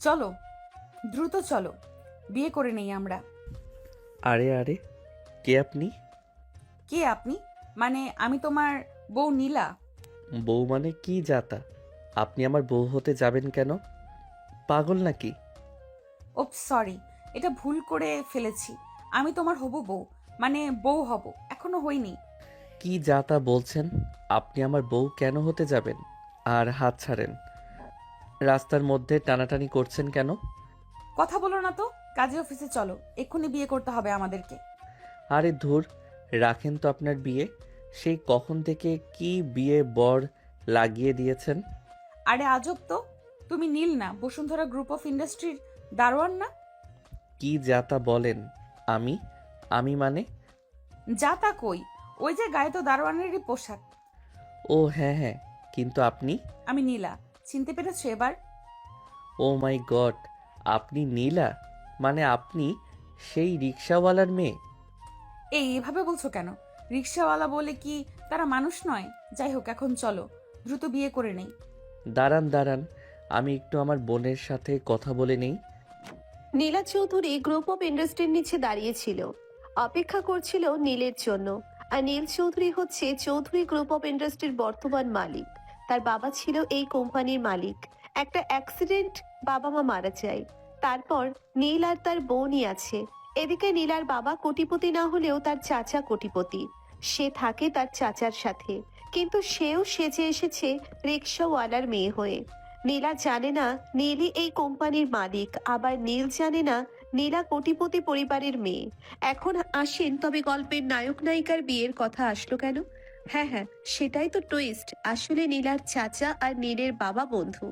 চলো, দ্রুত চলো, বিয়ে করে নেই আমরা। আরে আরে, কে আপনি? কে আপনি? মানে আমি তোমার বউ নীলা। বউ মানে কি যাতা? আপনি আমার বউ হতে যাবেন কেন? পাগল নাকি? ওপ সরি, এটা ভুল করে ফেলেছি। আমি তোমার হবু বউ, মানে বউ হব, এখনো হইনি। কি যাতা বলছেন? আপনি আমার বউ কেন হতে যাবেন? আর হাত ছাড়েন। রাস্তার মধ্যে টানাটানি করছেন কেন? কথা বলো না তো, কাজে অফিসে চলো, এক্ষুনি বিয়ে করতে হবে আমাদেরকে। আরে ধুর, রাখেন তো আপনার বিয়ে। সেই কখন থেকে কি বিয়ে বর লাগিয়ে দিয়েছেন? আরে আজব তো, তুমি নীল না বসুন্ধরা গ্রুপ অফ ইন্ডাস্ট্রির দারোয়ান না? কি যাতা বলেন? আমি আমি মানে? যা তা কই, ওই যে গায়ে তো দারোয়ানেরই পোশাক। ও হ্যাঁ হ্যাঁ, কিন্তু আপনি? আমি নীলা, চিনতে পেরেছো এবার? ও মাই গড, আপনি নীলা? মানে আপনি সেই রিক্সাওয়ালার মেয়ে? এভাবে বলছো কেন? রিক্সাওয়ালা বলে কি তারা মানুষ নয়? যাই হোক, এখন চলো, দ্রুত বিয়ে করে নেই। দাঁড়ান দাঁড়ান, আমি একটু আমার বোনের সাথে কথা বলে নেই। নীলা চৌধুরী গ্রুপ অফ ইন্ডাস্ট্রির নিচে দাঁড়িয়েছিল, অপেক্ষা করছিল নীলের জন্য। আর নীল চৌধুরী হচ্ছে চৌধুরী গ্রুপ অফ ইন্ডাস্ট্রির বর্তমান মালিক। তার বাবা ছিল এই কোম্পানির মালিক। একটা অ্যাক্সিডেন্ট, বাবা মা মারা যায়। তারপর নীল আর তার বোনই আছে। এদিকে নীলার বাবা কোটিপতি না হলেও তার চাচা কোটিপতি। সে থাকে তার চাচার সাথে, কিন্তু সেও সেজে এসেছে রিক্সাওয়ালার মেয়ে হয়ে। নীলা জানে না নীলই এই কোম্পানির মালিক, আবার নীল জানে না নীলা কোটিপতি পরিবারের মেয়ে। এখন আসেন, তবে গল্পের নায়ক নায়িকার বিয়ের কথা আসলো কেন? হ্যাঁ হ্যাঁ, সেটাই তো টুইস্ট। আসলে নীলার চাচা আর নীলের বাবা বন্ধু,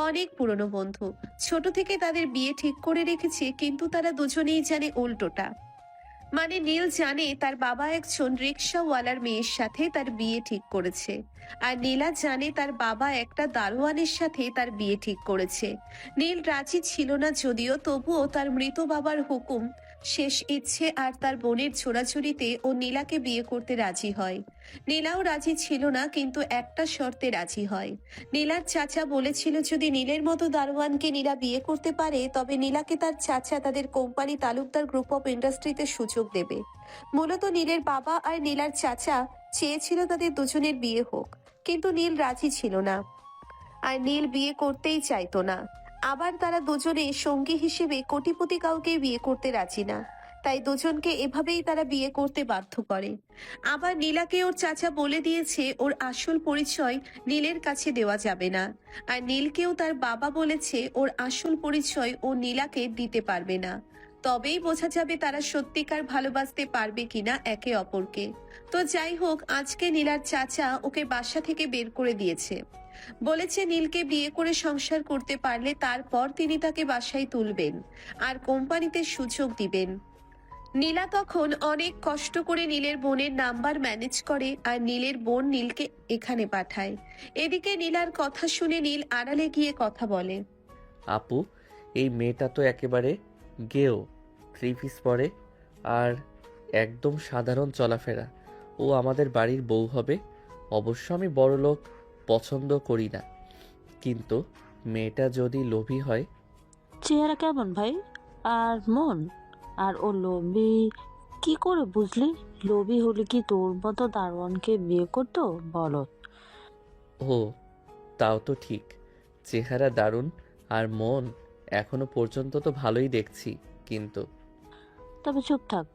অনেক পুরনো বন্ধু। ছোট থেকে তাদের বিয়ে ঠিক করে রেখেছে, কিন্তু তারা দুজনেই জানে উল্টোটা। মানে নীল জানে তার বাবা একজন রিক্সাওয়ালার মেয়ের সাথে তার বিয়ে ঠিক করেছে, আর নীলা জানে তার বাবা একটা দারোয়ানের সাথে তার বিয়ে ঠিক করেছে। নীল রাজি ছিল না যদিও, তবুও তার মৃত বাবার হুকুম, শেষ ইচ্ছে আর তার বোনের ছোড়াছুড়িতে ও নীলাকে বিয়ে করতে রাজি হয়। নীলাও রাজি ছিল না, কিন্তু একটা শর্তে রাজি হয়। নীলার চাচা বলেছিল যদি নীলের মতো দারোয়ানকে নীলা বিয়ে করতে পারে, তবে নীলাকে তার চাচা তাদের কোম্পানি তালুকদার গ্রুপ অফ ইন্ডাস্ট্রিতে সুযোগ দেবে। মূলত নীলের বাবা আর নীলার চাচা চেয়েছিল তাদের দুজনের বিয়ে হোক, কিন্তু নীল রাজি ছিল না। আর নীল বিয়ে করতেই চাইতো না। আবার তারা দুজনে সঙ্গী হিসেবে কোটিপতি কাউকে বিয়ে করতে রাজি না। তাই দুজনকে এভাবেই তারা বিয়ে করতে বাধ্য করে। আবার নীলাকে ওর চাচা বলে দিয়েছে ওর আসল পরিচয় নীলের কাছে দেওয়া যাবে না। আর নীলকেও তার বাবা বলেছে ওর আসল পরিচয় ও নীলাকে দিতে পারবে না। তবেই বোঝা যাবে তারা সত্যিকার ভালোবাসতে পারবে কিনা একে অপরকে। তো যাই হোক, আজকে নীলার চাচা ওকে বাসা থেকে বের করে দিয়েছে। বলেছে নীলকে বিয়ে করে সংসার করতে পারলে তারপর তিনি তাকে বাসায় তুলবেন আর কোম্পানিতে সুযোগ দিবেন। নীলা তখন অনেক কষ্ট করে নীলের বোনের নাম্বার ম্যানেজ করে, আর নীলের বোন নীলকে এখানে পাঠায়। এদিকে নীলার কথা শুনে নীল আড়ালে গিয়ে কথা বলে। আপু, এই মেয়েটা তো একেবারে গেও, থ্রি পিস পরে, আর একদম সাধারণ চলাফেরা। ও আমাদের বাড়ির বউ হবে। অবশ্য আমি বড় লোক পছন্দ করি না, কিন্তু মেয়েটা যদি লোভী হয়। চেহারা কেমন ভাই? আর মন? আর ও লোভী কি করে বুঝলি? লোভী হলে কি তোর মতো দারোয়ানকে বিয়ে করতো? বলো। ও, তাও তো ঠিক। চেহারা দারুণ, আর মন এখনো পর্যন্ত তো ভালোই দেখছি, কিন্তু তবে চুপ থাক,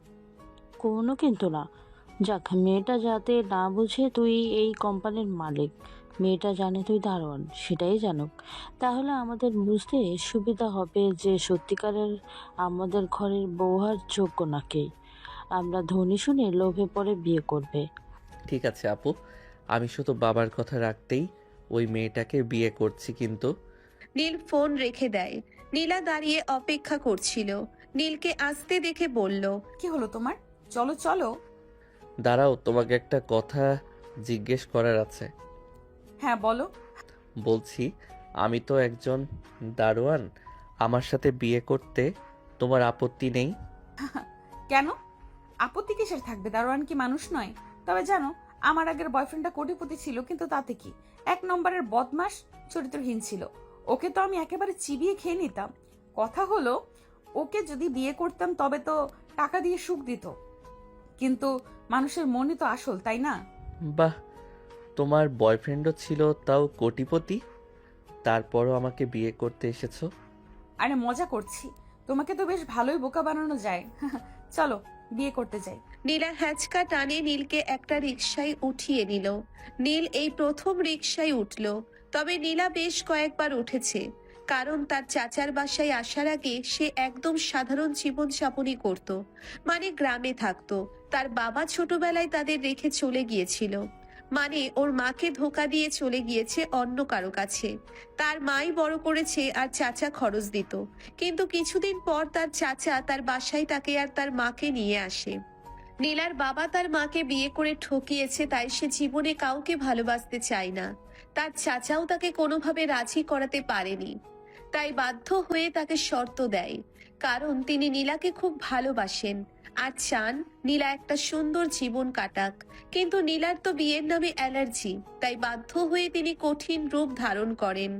কোনো কিন্তু না। যাক, মেয়েটা যাতে না বুঝে তুই এই কোম্পানির মালিক, মেয়েটা জানে তুই দারোয়ান, সেটাই জানুক। তাহলে আমাদের বুঝতে সুবিধা হবে যে সত্যিকারের আমাদের ঘরের বউ হওয়ার যোগ্য নাকি। আমরা ধনী শুনে লোভে পড়ে বিয়ে করবে। ঠিক আছে আপু, আমি শুধু বাবার কথা রাখতেই ওই মেয়েটাকে বিয়ে করছি, কিন্তু নীল ফোন রেখে দেয়। নীলা দাঁড়িয়ে অপেক্ষা করছিল। নীলকে আসতে দেখে বলল, কি হলো তোমার? চলো চলো। দাঁড়াও, তোমাকে একটা কথা জিজ্ঞেস করার আছে। হ্যাঁ বলো। বলছি, আমি তো একজন দারোয়ান, আমার সাথে বিয়ে করতে তোমার আপত্তি নেই? কেন? আপত্তি কিসের থাকবে? দারোয়ান কি মানুষ নয়? তবে জানো, আমার আগের বয়ফ্রেন্ডটা কোটিপতি ছিল, কিন্তু তাতে কি, এক নম্বরের বদমাস, চরিত্রহীন ছিল। ওকে তো আমি একেবারে চিবিয়ে খেয়ে নিতাম। কথা হলো, ওকে যদি বিয়ে করতাম তবে তো টাকা দিয়ে সুখ দিত, কিন্তু মানুষের মনই তো আসল, তাই না? বাহ, তোমার বয়ফ্রেন্ডও ছিল, তাও কোটিপতি, তারপরও আমাকে বিয়ে করতে এসেছো? আরে মজা করছি, তোমাকে তো বেশ ভালোই বোকা বানানো যায়। চলো বিয়ে করতে যাই। নীলা হ্যাচকা টানে নীলকে একটা রিকশায় উঠিয়ে নিল। নীল এই প্রথম রিকশায় উঠল, তবে নীলা বেশ কয়েকবার উঠেছে, কারণ তার চাচার বাসায় আসার আগে সে একদম সাধারণ জীবনযাপনই করত। মানে গ্রামে থাকতো। তার বাবা ছোটবেলায় তাদের রেখে চলে গিয়েছিল, মানে ওর মাকে ধোকা দিয়ে চলে গিয়েছে অন্য কারো কাছে। তার মাই বড় করেছে আর চাচা খরচ দিত, কিন্তু কিছুদিন পর তার চাচা তার বাসায় তাকে আর তার মাকে নিয়ে আসে। নীলার বাবা তার মাকে বিয়ে করে ঠকিয়েছে, তাই সে জীবনে কাউকে ভালোবাসতে চায় না। তার চাচাও তাকে কোনোভাবে রাজি করাতে পারেনি, তাই বাধ্য হয়ে তাকে শর্ত দেয়, কারণ তিনি নীলাকে খুব ভালোবাসেন আর চান নীলা একটা সুন্দর জীবন কাটাক। কিন্তু নীলার তো বিয়ের নামে অ্যালার্জি, তাই বাধ্য হয়ে তিনি কঠিন রূপ ধারণ করেন।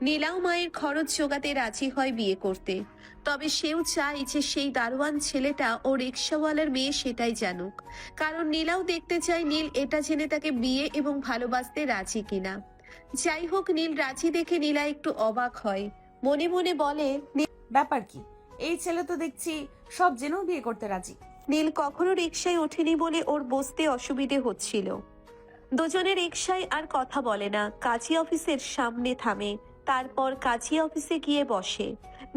নীলাও মায়ের খরচ জোগাতে রাজি হয় বিয়ে করতে, তবে সেও চায় যে সেই দারোয়ান ছেলেটা ও রিক্সাওয়ালার মেয়ে সেটাই জানুক, কারণ নীলাও দেখতে চায় নীল এটা জেনে তাকে বিয়ে এবং ভালোবাসতে রাজি কিনা। যাই হোক, নীল রাজি দেখে নীলা একটু অবাক হয়, মনে মনে বলে, ব্যাপার কি, এই ছেলে তো দেখছি সব জেনেও বিয়ে করতে রাজি। নীল কখনো রিক্সায় ওঠেনি বলে ওর বসতে অসুবিধে হচ্ছিল। দুজনে রিক্সায় আর কথা বলে না, কাজী অফিসের সামনে থামে, তারপর কাজী অফিসে গিয়ে বসে।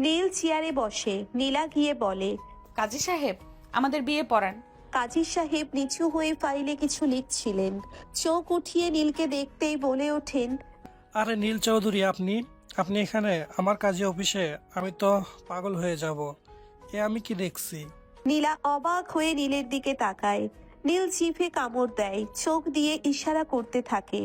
নীল চেয়ারে বসে, নীলা গিয়ে বলে, কাজী সাহেব, আমাদের বিয়ে পড়ান। কাজী সাহেব নিচু হয়ে ফাইলে কিছু লিখছিলেন। চোখ উঠিয়ে নীলকে দেখতেই বলে ওঠেন, আরে নীল চৌধুরী, আপনি আপনি এখানে আমার কাজে অফিসে? আমি তো পাগল হয়ে যাব, এ আমি কি দেখছি? নীলা অবাক হয়ে নীলের দিকে তাকায়। নীল জিভে কামড় দেয়, চোখ দিয়ে ইশারা করতে থাকে,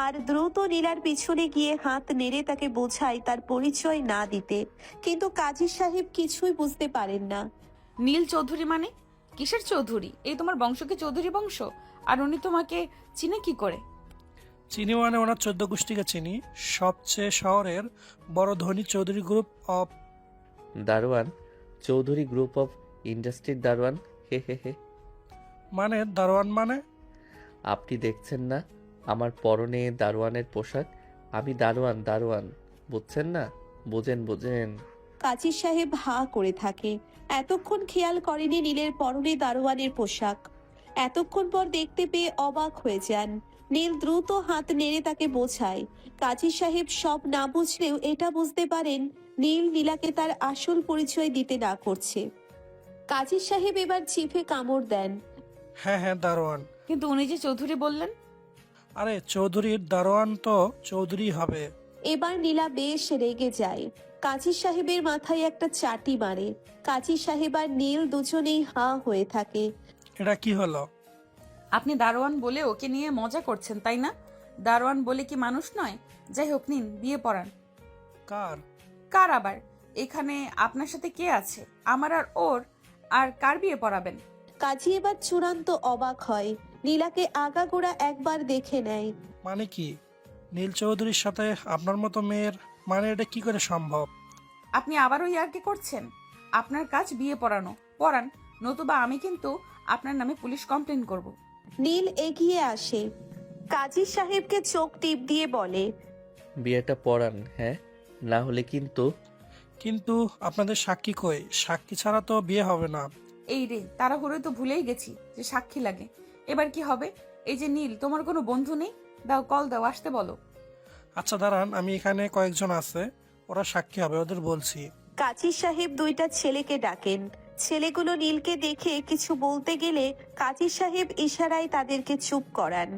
আর দ্রুত নীলার পিছনে গিয়ে হাত নেড়ে তাকে বোঝায় তার পরিচয় না দিতে। কিন্তু কাজী সাহেব কিছুই বুঝতে পারেন না। নীল চৌধুরী মানে? কিসের চৌধুরী? এই তোমার বংশ কি চৌধুরী বংশ? আর উনি তোমাকে চিনে কি করে? চিনি মানে ওনার 14 গোষ্ঠীকে চিনি, সবচেয়ে শহরের বড় ধনী চৌধুরী গ্রুপ অফ। দারোয়ান চৌধুরী গ্রুপ অফ ইন্ডাস্ট্রির দারোয়ান। হে হে হে। মানে দারোয়ান মানে? আপনি দেখছেন না আমার পরনে দারোয়ানের পোশাক? আমি দারোয়ান, দারোয়ান, বুঝছেন না? বুঝেন বুঝেন। কাজী সাহেব হাঁ করে থাকে, এতক্ষণ খেয়াল করেনি নীলের পরনে দারোয়ানের পোশাক। এতক্ষণ পর দেখতে পেয়ে অবাক হয়ে যান। নীল দ্রুত হাত নেড়ে তাকে বোঝায়। কাজী সাহেব সব না বুঝলেও এটা বুঝতে পারেন নীল নীলাকে তার আসল পরিচয় দিতে না করছে। কাজী সাহেব এবার জিভে কামড় দেন। হ্যাঁ হ্যাঁ, দারোয়ান। কিন্তু উনি যে চৌধুরী বললেন। আরে চৌধুরীর দারোয়ান তো চৌধুরী হবে। এবার নীলা বেশ রেগে যায়। কাজী সাহেবের মাথায় একটা চাটি মারে। কাজী সাহেব আর নীল দুজনেই হাঁ হয়ে থাকে। এটা কি হলো? আপনি দারোয়ান বলে ওকে নিয়ে মজা করছেন, তাই না? দারোয়ান বলে কি মানুষ নয়? যাই হোক, নিন বিয়ে পড়ান। কার? কার আবার? এখানে আপনার সাথে কে আছে? আমার আর ওর। আর কার বিয়ে পড়াবেন? কাজী এবার চূড়ান্ত অবাক হয়, নীলাকে আগাগোড়া একবার দেখে নেয়। মানে কি, নীল চৌধুরীর সাথে আপনার মতো মেয়ের? মানে এটা কি করে সম্ভব? আপনি আবারও ইয়ার্কি করছেন? আপনার কাজ বিয়ে পড়ানো, পড়ান, নতুবা আমি কিন্তু আপনার নামে পুলিশ কমপ্লেন করব। নীল এগিয়ে আসে, কাজী সাহেবকে চোখ টিপ দিয়ে বলে, বিয়েটা পড়ান, হ্যাঁ, না হলে কিন্তু। কিন্তু আপনাদের সাক্ষী কই? সাক্ষী ছাড়া তো বিয়ে হবে না। এই রে, তাড়াহুড়োয় তো ভুলেই গেছি যে সাক্ষী লাগে। এবার কি হবে? এই যে নীল, তোমার কোনো বন্ধু নেই? দাও, কল দাও, আসতে বলো। আচ্ছা দাঁড়ান, আমি এখানে কয়েকজন আছে, ওরা সাক্ষী হবে, ওদের বলছি। কাজী সাহেব দুইটা ছেলেকে ডাকেন। ছেলেগুলো নীলকে দেখে কিছু বলতে গেলে কাজী সাহেব ইশারায় তাদেরকে চুপ করান।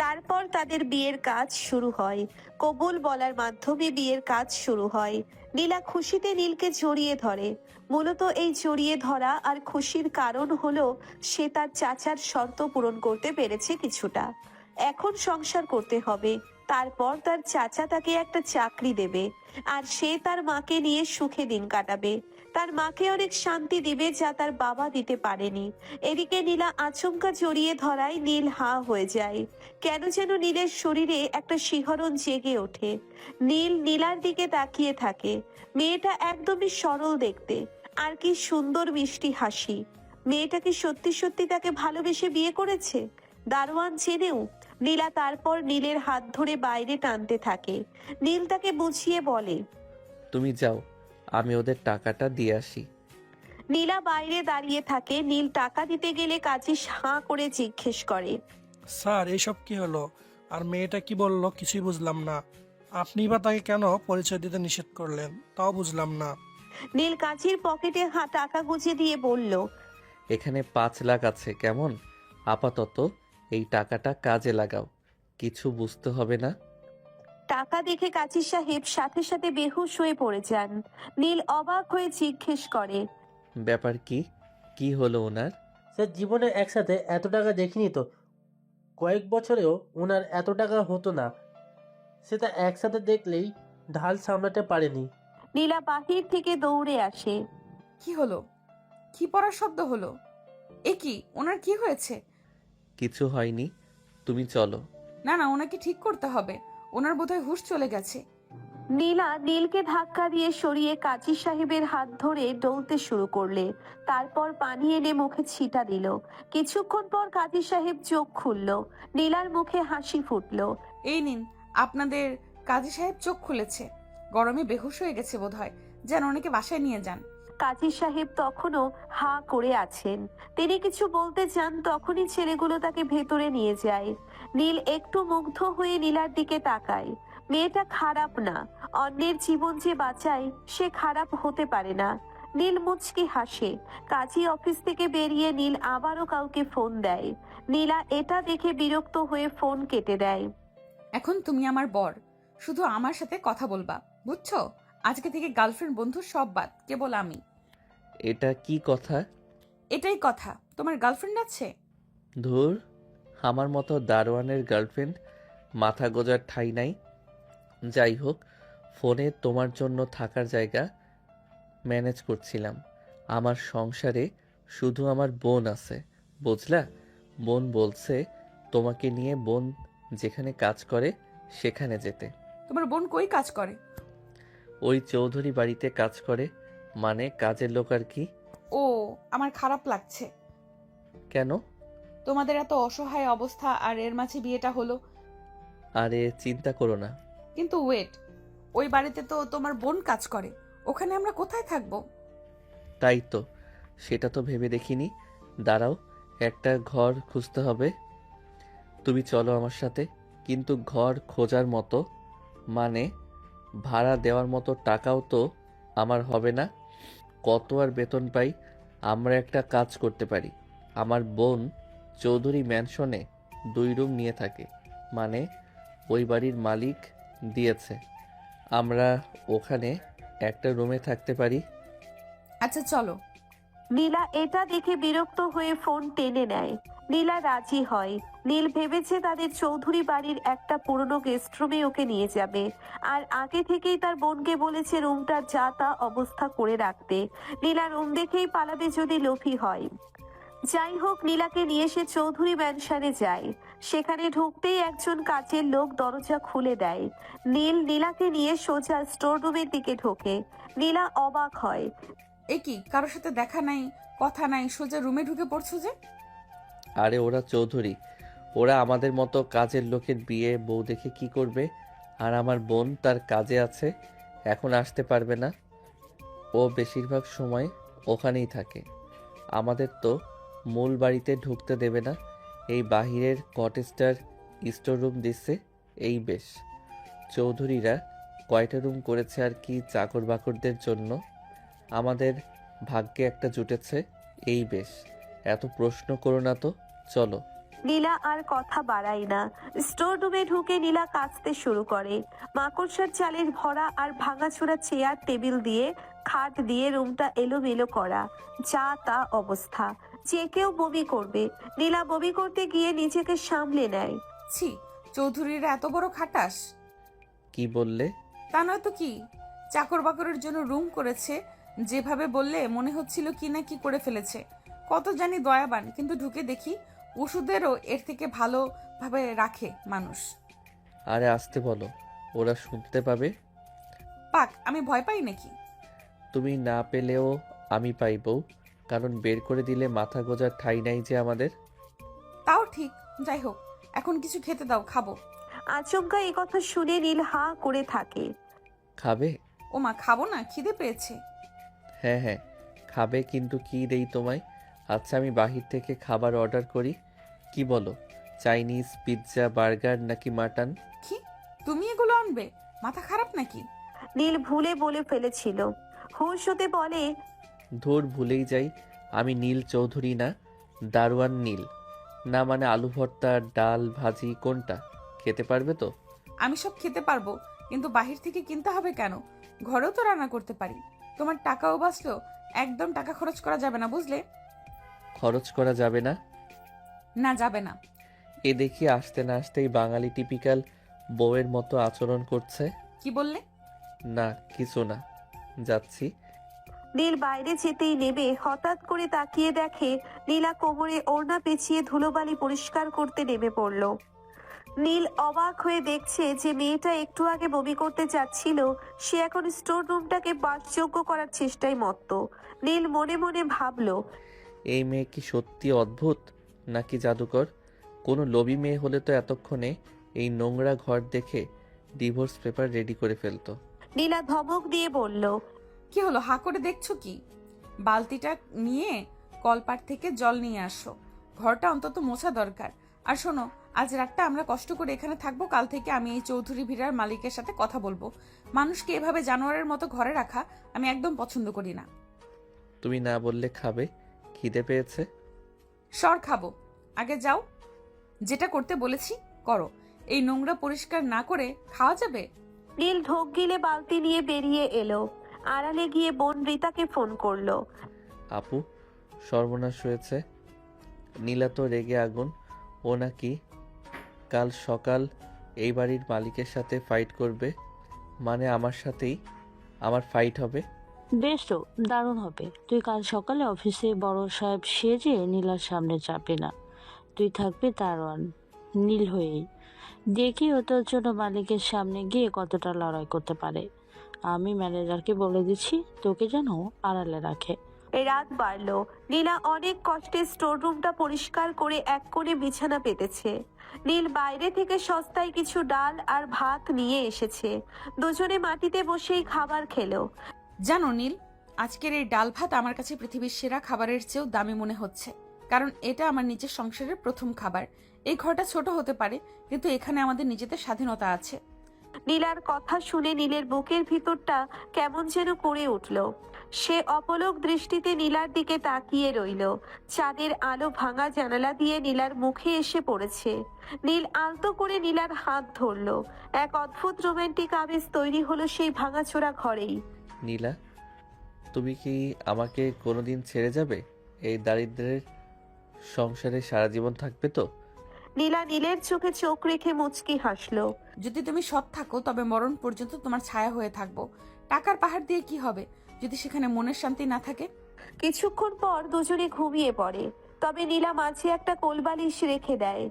তারপর তাদের বিয়ের কাজ শুরু হয়। কবুল বলার মাধ্যমে বিয়ের কাজ শুরু হয়। নীলা খুশিতে নীলকে জড়িয়ে ধরে। মূলত এই জড়িয়ে ধরা আর খুশির কারণ হলো সে তার চাচার শর্ত পূরণ করতে পেরেছে কিছুটা। এখন সংসার করতে হবে, তারপর তার চাচা তাকে একটা চাকরি দেবে আর সে তার মাকে নিয়ে সুখে দিন কাটাবে। তার মাকে অনেক শান্তি দিবে যা তার বাবা দিতে পারেনি। এদিকে নীলা আচমকা জড়িয়ে ধরায় নীল হাঁ হয়ে যায়। কেন যেন নীলের শরীরে একটা শিহরণ জেগে ওঠে। নীল নীলার দিকে তাকিয়ে থাকে। মেয়েটা একদমই সরল দেখতে, আর কি সুন্দর মিষ্টি হাসি। মেয়েটা কি সত্যি সত্যি তাকে ভালোবেসে বিয়ে করেছে? দারোয়ান জেনেও? নীলা তারপর নীলের হাত ধরে বাইরে টানতে থাকে। নীল তাকে বুঝিয়ে বলে। তুমি যাও, আমি ওদের টাকাটা দিয়ে আসি। নীলা বাইরে দাঁড়িয়ে থাকে। নীল টাকা দিতে গেলে কাজী হাঁ করে জিজ্ঞেস করে। স্যার এইসব কি হলো? আর মেয়েটা কি বললো কিছুই বুঝলাম না। আপনি বা তাকে কেন পরিচয় দিতে নিষেধ করলেন তাও বুঝলাম না। নীল কাজীর পকেটে টাকা গুজে দিয়ে বলল। এখানে 5 লাখ আছে, কেমন? আপাতত এই টাকাটা কাজে লাগাও, কিছু বুঝতে হবে না। টাকা দেখে কাজী সাহেব সাথে সাথে বেহুশ হয়ে পড়ে যান। নীল অবাক হয়ে জিজ্ঞেস করে। ব্যাপার কি? কি হলো ওনার? স্যার, জীবনে একসাথে এত টাকা দেখিনি তো। কয়েক বছরেও ওনার এত টাকা হতো না। সেটা একসাথে দেখলেই ঢাল সামলাতে পারেনি। নীলা বাহির থেকে দৌড়ে আসে। কি হলো? কি পড়ার শব্দ হলো? এ কি, ওনার কি হয়েছে? কিছু হয়নি, তুমি চলো। না না, ওনাকে ঠিক করতে হবে। ওনার বোধহয় হুঁশ চলে গেছে। নীলা নীলকে ধাক্কা দিয়ে সরিয়ে কাজী সাহেবের হাত ধরে ডলতে শুরু করলে। তারপর পানি এনে মুখে ছিটা দিল। কিছুক্ষণ পর কাজী সাহেব চোখ খুলল। নীলার মুখে হাসি ফুটলো। এই নিন, আপনাদের কাজী সাহেব চোখ খুলেছে। গরমে বেহুশ হয়ে গেছে বোধহয়, যেন ওনাকে বাসায় নিয়ে যান। কাজী সাহেব তখনও হা করে আছেন। তিনি কিছু বলতে চান, তখনই ছেলেগুলো তাকে ভেতরে নিয়ে যায়। নীল একটু মুগ্ধ হয়ে নীলার দিকে তাকায়। মেয়েটা খারাপ না, অন্যের জীবন যে বাঁচায় সে খারাপ হতে পারে না। নীল মুচকি হাসে। কাজী অফিস থেকে বেরিয়ে নীল আবারও কাউকে ফোন দেয়। নীলা এটা দেখে বিরক্ত হয়ে ফোন কেটে দেয়। এখন তুমি আমার বর, শুধু আমার সাথে কথা বলবা, বুঝছো? আজকে থেকে গার্লফ্রেন্ড বন্ধু সব বাদ, কেবল আমি। এটা কি কথা? এটাই কথা। তোমার গার্লফ্রেন্ড আছে? ধুর, আমার মতো দারোয়ানের গার্লফ্রেন্ড মাথা গোজার ঠাঁই নাই। যাই হোক, ফোনে তোমার জন্য থাকার জায়গা ম্যানেজ করছিলাম। আমার সংসারে শুধু আমার বোন আছে, বুঝলা? বোন বলছে তোমাকে নিয়ে বোন যেখানে কাজ করে সেখানে যেতে। তোমার বোন কই কাজ করে? ওই চৌধুরী বাড়িতে কাজ করে। মানে কাজের লোক আর কি। ও, আমার খারাপ লাগছে। কেন? তোমাদের এত অসহায় অবস্থা, আর এর মাঝে বিয়েটা হলো। আরে চিন্তা করো না। কিন্তু ওয়েট, ওই বাড়িতে তো তোমার বোন কাজ করে, ওখানে আমরা কোথায় থাকবো? তাই তো, সেটা তো ভেবে দেখিনি। দাঁড়াও, একটা ঘর খুঁজতে হবে। তুমি চলো আমার সাথে। কিন্তু ঘর খোঁজার মতো, মানে ভাড়া দেওয়ার মতো টাকাও তো আমার হবে না। কত আর বেতন পাই? আমরা একটা কাজ করতে পারি। আমার বোন চৌধুরী ম্যানশনে 2 রুম নিয়ে থাকে, মানে ওই বাড়ির মালিক দিয়েছে। আমরা ওখানে একটা রুমে থাকতে পারি। আচ্ছা চলো। নীলা এটা দেখে বিরক্ত হয়ে ফোন টেনে নেয়। নীলা রাজি হয়। নীল ভেবেছে তাদের চৌধুরী বাড়ির একটা পুরনো গেস্ট রুমে ওকে নিয়ে যাবে, আর আগে থেকেই তার বোনকে বলেছে রুমটার যা তা অবস্থা করে রাখতে। নীলা রুম দেখেই পালাবে যদি লোভী হয়। যাই হোক, নীলাকে নিয়ে সে চৌধুরী ম্যানশনে যায়। সেখানে ঢুকতেই একজন কাজের লোক দরজা খুলে দেয়। নীল নীলাকে নিয়ে সোজা স্টোর রুমের দিকে ঢোকে। নীলা অবাক হয়। এ কি, কারোর সাথে দেখা নাই, কথা নাই, সোজা রুমে ঢুকে পড়ছো যে? আরে ওরা চৌধুরী, ওরা আমাদের মতো কাজের লোকের বিয়ে বউ দেখে কি করবে? আর আমার বোন তার কাজে আছে, এখন আসতে পারবে না। ও বেশিরভাগ সময় ওখানেই থাকে। আমাদের তো মূল বাড়িতে ঢুকতে দেবে না। এই বাহিরের কটেজটার স্টোর রুম দিচ্ছে, এই বেশ। চৌধুরীরা কয়টা রুম করেছে আর কি চাকর বাকরদের জন্য। আমাদের ভাগ্যে একটা জুটেছে, এই বেশ। এত প্রশ্ন করো না তো, চলো। নীলা আর কথা বাড়ায় না। স্টোর রুমে ঢুকে নীলা কাচতে শুরু করে। মাকড়সার চালের ভরা আর ভাঙাচোরা চেয়ার টেবিল দিয়ে, খাট দিয়ে রুমটা এলোমেলো করা, যা তা অবস্থা। যে কেউ বমি করবে। নীলা বমি করতে গিয়ে নিজেকে সামলে নেয়। ছি, চৌধুরীরা এত বড় খাটাস? কি বললে? তা নয় তো কি, চাকর বাকরের জন্য রুম করেছে। যেভাবে বললে মনে হচ্ছিল কি না কি করে ফেলেছে। কত জানি দয়াবান, কিন্তু ঢুকে দেখি ওষুধেরও এর থেকে ভালোভাবে রাখে মানুষ। আরে আসতে বলো, ওরা শুনতে পাবে। পাক, আমি ভয় পাই নাকি? তুমি না পেলেও আমি পাইব, কারণ বের করে দিলে মাথা গোজার ঠাঁই নাই যে আমাদের। তাও ঠিক। যাই হোক, এখন কিছু খেতে দাও, খাবো। আচমকা এই কথা শুনে নীল হা করে থাকে। খাবে? ওমা, খাবো না, খিদে পেয়েছে। হ্যাঁ হ্যাঁ খাবে, কিন্তু কি দেই তোমায়? আচ্ছা আমি বাহির থেকে খাবার অর্ডার করি, কি বলো? চাইনিজ, পিৎজা, বার্গার নাকি মাটন? কি, তুমি এগুলো আনবে? মাথা খারাপ নাকি? নীল ভুলে বলে ফেলেছিল। হুঁশ হতে বলে, ধুর, ভুলেই যাই। আমি নীল চৌধুরী না, দারোয়ান নীল। না মানে আলু ভর্তা, ডাল, ভাজি কোনটা? খেতে পারবে তো? আমি সব খেতে পারবো, কিন্তু বাহির থেকে কিনতে হবে কেন? ঘরেও তো রান্না করতে পারি। তোমার টাকাও বাঁচলো। একদম টাকা খরচ করা যাবে না, বুঝলে? খরচ করা যাবে না? না, যাবে না। এ দেখি আসতে না আসতেই বাঙালি টিপিক্যাল বউয়ের মতো আচরণ করছে। কি বললে? না কিছু না, যাচ্ছি। নীল বাইরে যেতেই নেবে হঠাৎ করে তাকিয়ে দেখে নীলা কোমরে ওড়না পেঁচিয়ে ধুলোবালি পরিষ্কার করতে নেমে পড়ল। নীল অবাক হয়ে দেখছে যে মেয়েটা একটু আগে বমি করতে যাচ্ছিল, সে এখন স্টোর রুমটাকে বাসযোগ্য করার চেষ্টায় মত্ত। নীল মনে মনে ভাবলো, এই মেয়ে কি সত্যি অদ্ভুত নাকি জাদুকর? কোনো লোভী মেয়ে হলে তো এতক্ষণে এই নোংরা ঘর দেখে ডিভোর্স পেপার রেডি করে ফেলতো। নীলা ধমক দিয়ে বলল, কি হলো, হা করে দেখছো কি? বালতিটা নিয়ে কলপাট থেকে জল নিয়ে আসো। ঘরটা অন্তত মোছা দরকার। আর শোনো, আজ রাতটা আমরা কষ্ট করে এখানে থাকবো। কাল থেকে আমি এই চৌধুরী ভিড়ার মালিকের সাথে কথা বলবো। মানুষকে এভাবে জানোয়ারের মতো ঘরে রাখা আমি একদম পছন্দ করি না। তুমি না বললে খাবে, খিদে পেয়েছে। সর খাবো, আগে যাও। যেটা করতে বলেছি করো। এই নোংরা পরিষ্কার না করে খাওয়া যাবে? নীল ঢোক গিলে বালতি নিয়ে বেরিয়ে এলো। আড়ালে গিয়ে বোন রিতাকে ফোন করলো। আপু, সর্বনাশ হয়েছে। নীলা তো রেগে আগুন। ও নাকি কাল সকাল এই বাড়ির মালিকের সাথে ফাইট করবে। মানে আমার সাথেই আমার ফাইট হবে। বেশ তো, দারুণ হবে। তুই কাল সকালে অফিসে বড় সাহেব সেজে নীলার সামনে চাপে না, তুই থাকবি দারোয়ান নীল হয়েই। দেখি ও তোর জন্য মালিকের সামনে গিয়ে কতটা লড়াই করতে পারে। আমি ম্যানেজারকে বলে দিচ্ছি তোকে যেন আড়ালে রাখে। রাত বাড়লো। নীলা অনেক কষ্টে স্টোর রুমটা পরিষ্কার করে এক কোণে বিছানা পেতেছে। নীল বাইরে থেকে সস্তায় কিছু ডাল আর ভাত নিয়ে এসেছে। দুজনে মাটিতে বসেই খাবার খেলো। জানো নীল, আজকের এই ডাল ভাত আমার কাছে পৃথিবীর সেরা খাবারের চেয়েও দামি মনে হচ্ছে। কারণ এটা আমার নিজের সংসারের প্রথম খাবার। এই ঘরটা ছোট হতে পারে, কিন্তু এখানে আমাদের নিজেদের স্বাধীনতা আছে। নীলার কথা শুনে নীলের বুকের ভিতরটা কেমন যেন করে উঠল। সে অপলক দৃষ্টিতে নীলার দিকে তাকিয়ে রইল। চাঁদের আলো ভাঙা জানালা দিয়ে নীলার মুখে এসে পড়েছে। নীল আলতো করে নীলার হাত ধরল। এক অদ্ভুত রোমান্টিক আবেশ তৈরি হলো সেই ভাঙাচোরা ঘরেই। নীলা, তুমি কি আমাকে কোনোদিন ছেড়ে যাবে? এই দারিদ্রের সংসারে সারা জীবন থাকবে তো? নীলা নীলের চোখে চোখ রেখে মুচকি হাসলো। যদি তুমি সৎ থাকো তবে মরণ পর্যন্ত তোমার ছায়া হয়ে থাকবো। টাকার পাহাড় দিয়ে কি হবে যদি সেখানে মনের শান্তি না থাকে? কিছুক্ষণ পর দুজনে ঘুমিয়ে পড়ে। তবে নীলা মাঝে একটা কোলবালিশ রেখে দেয়।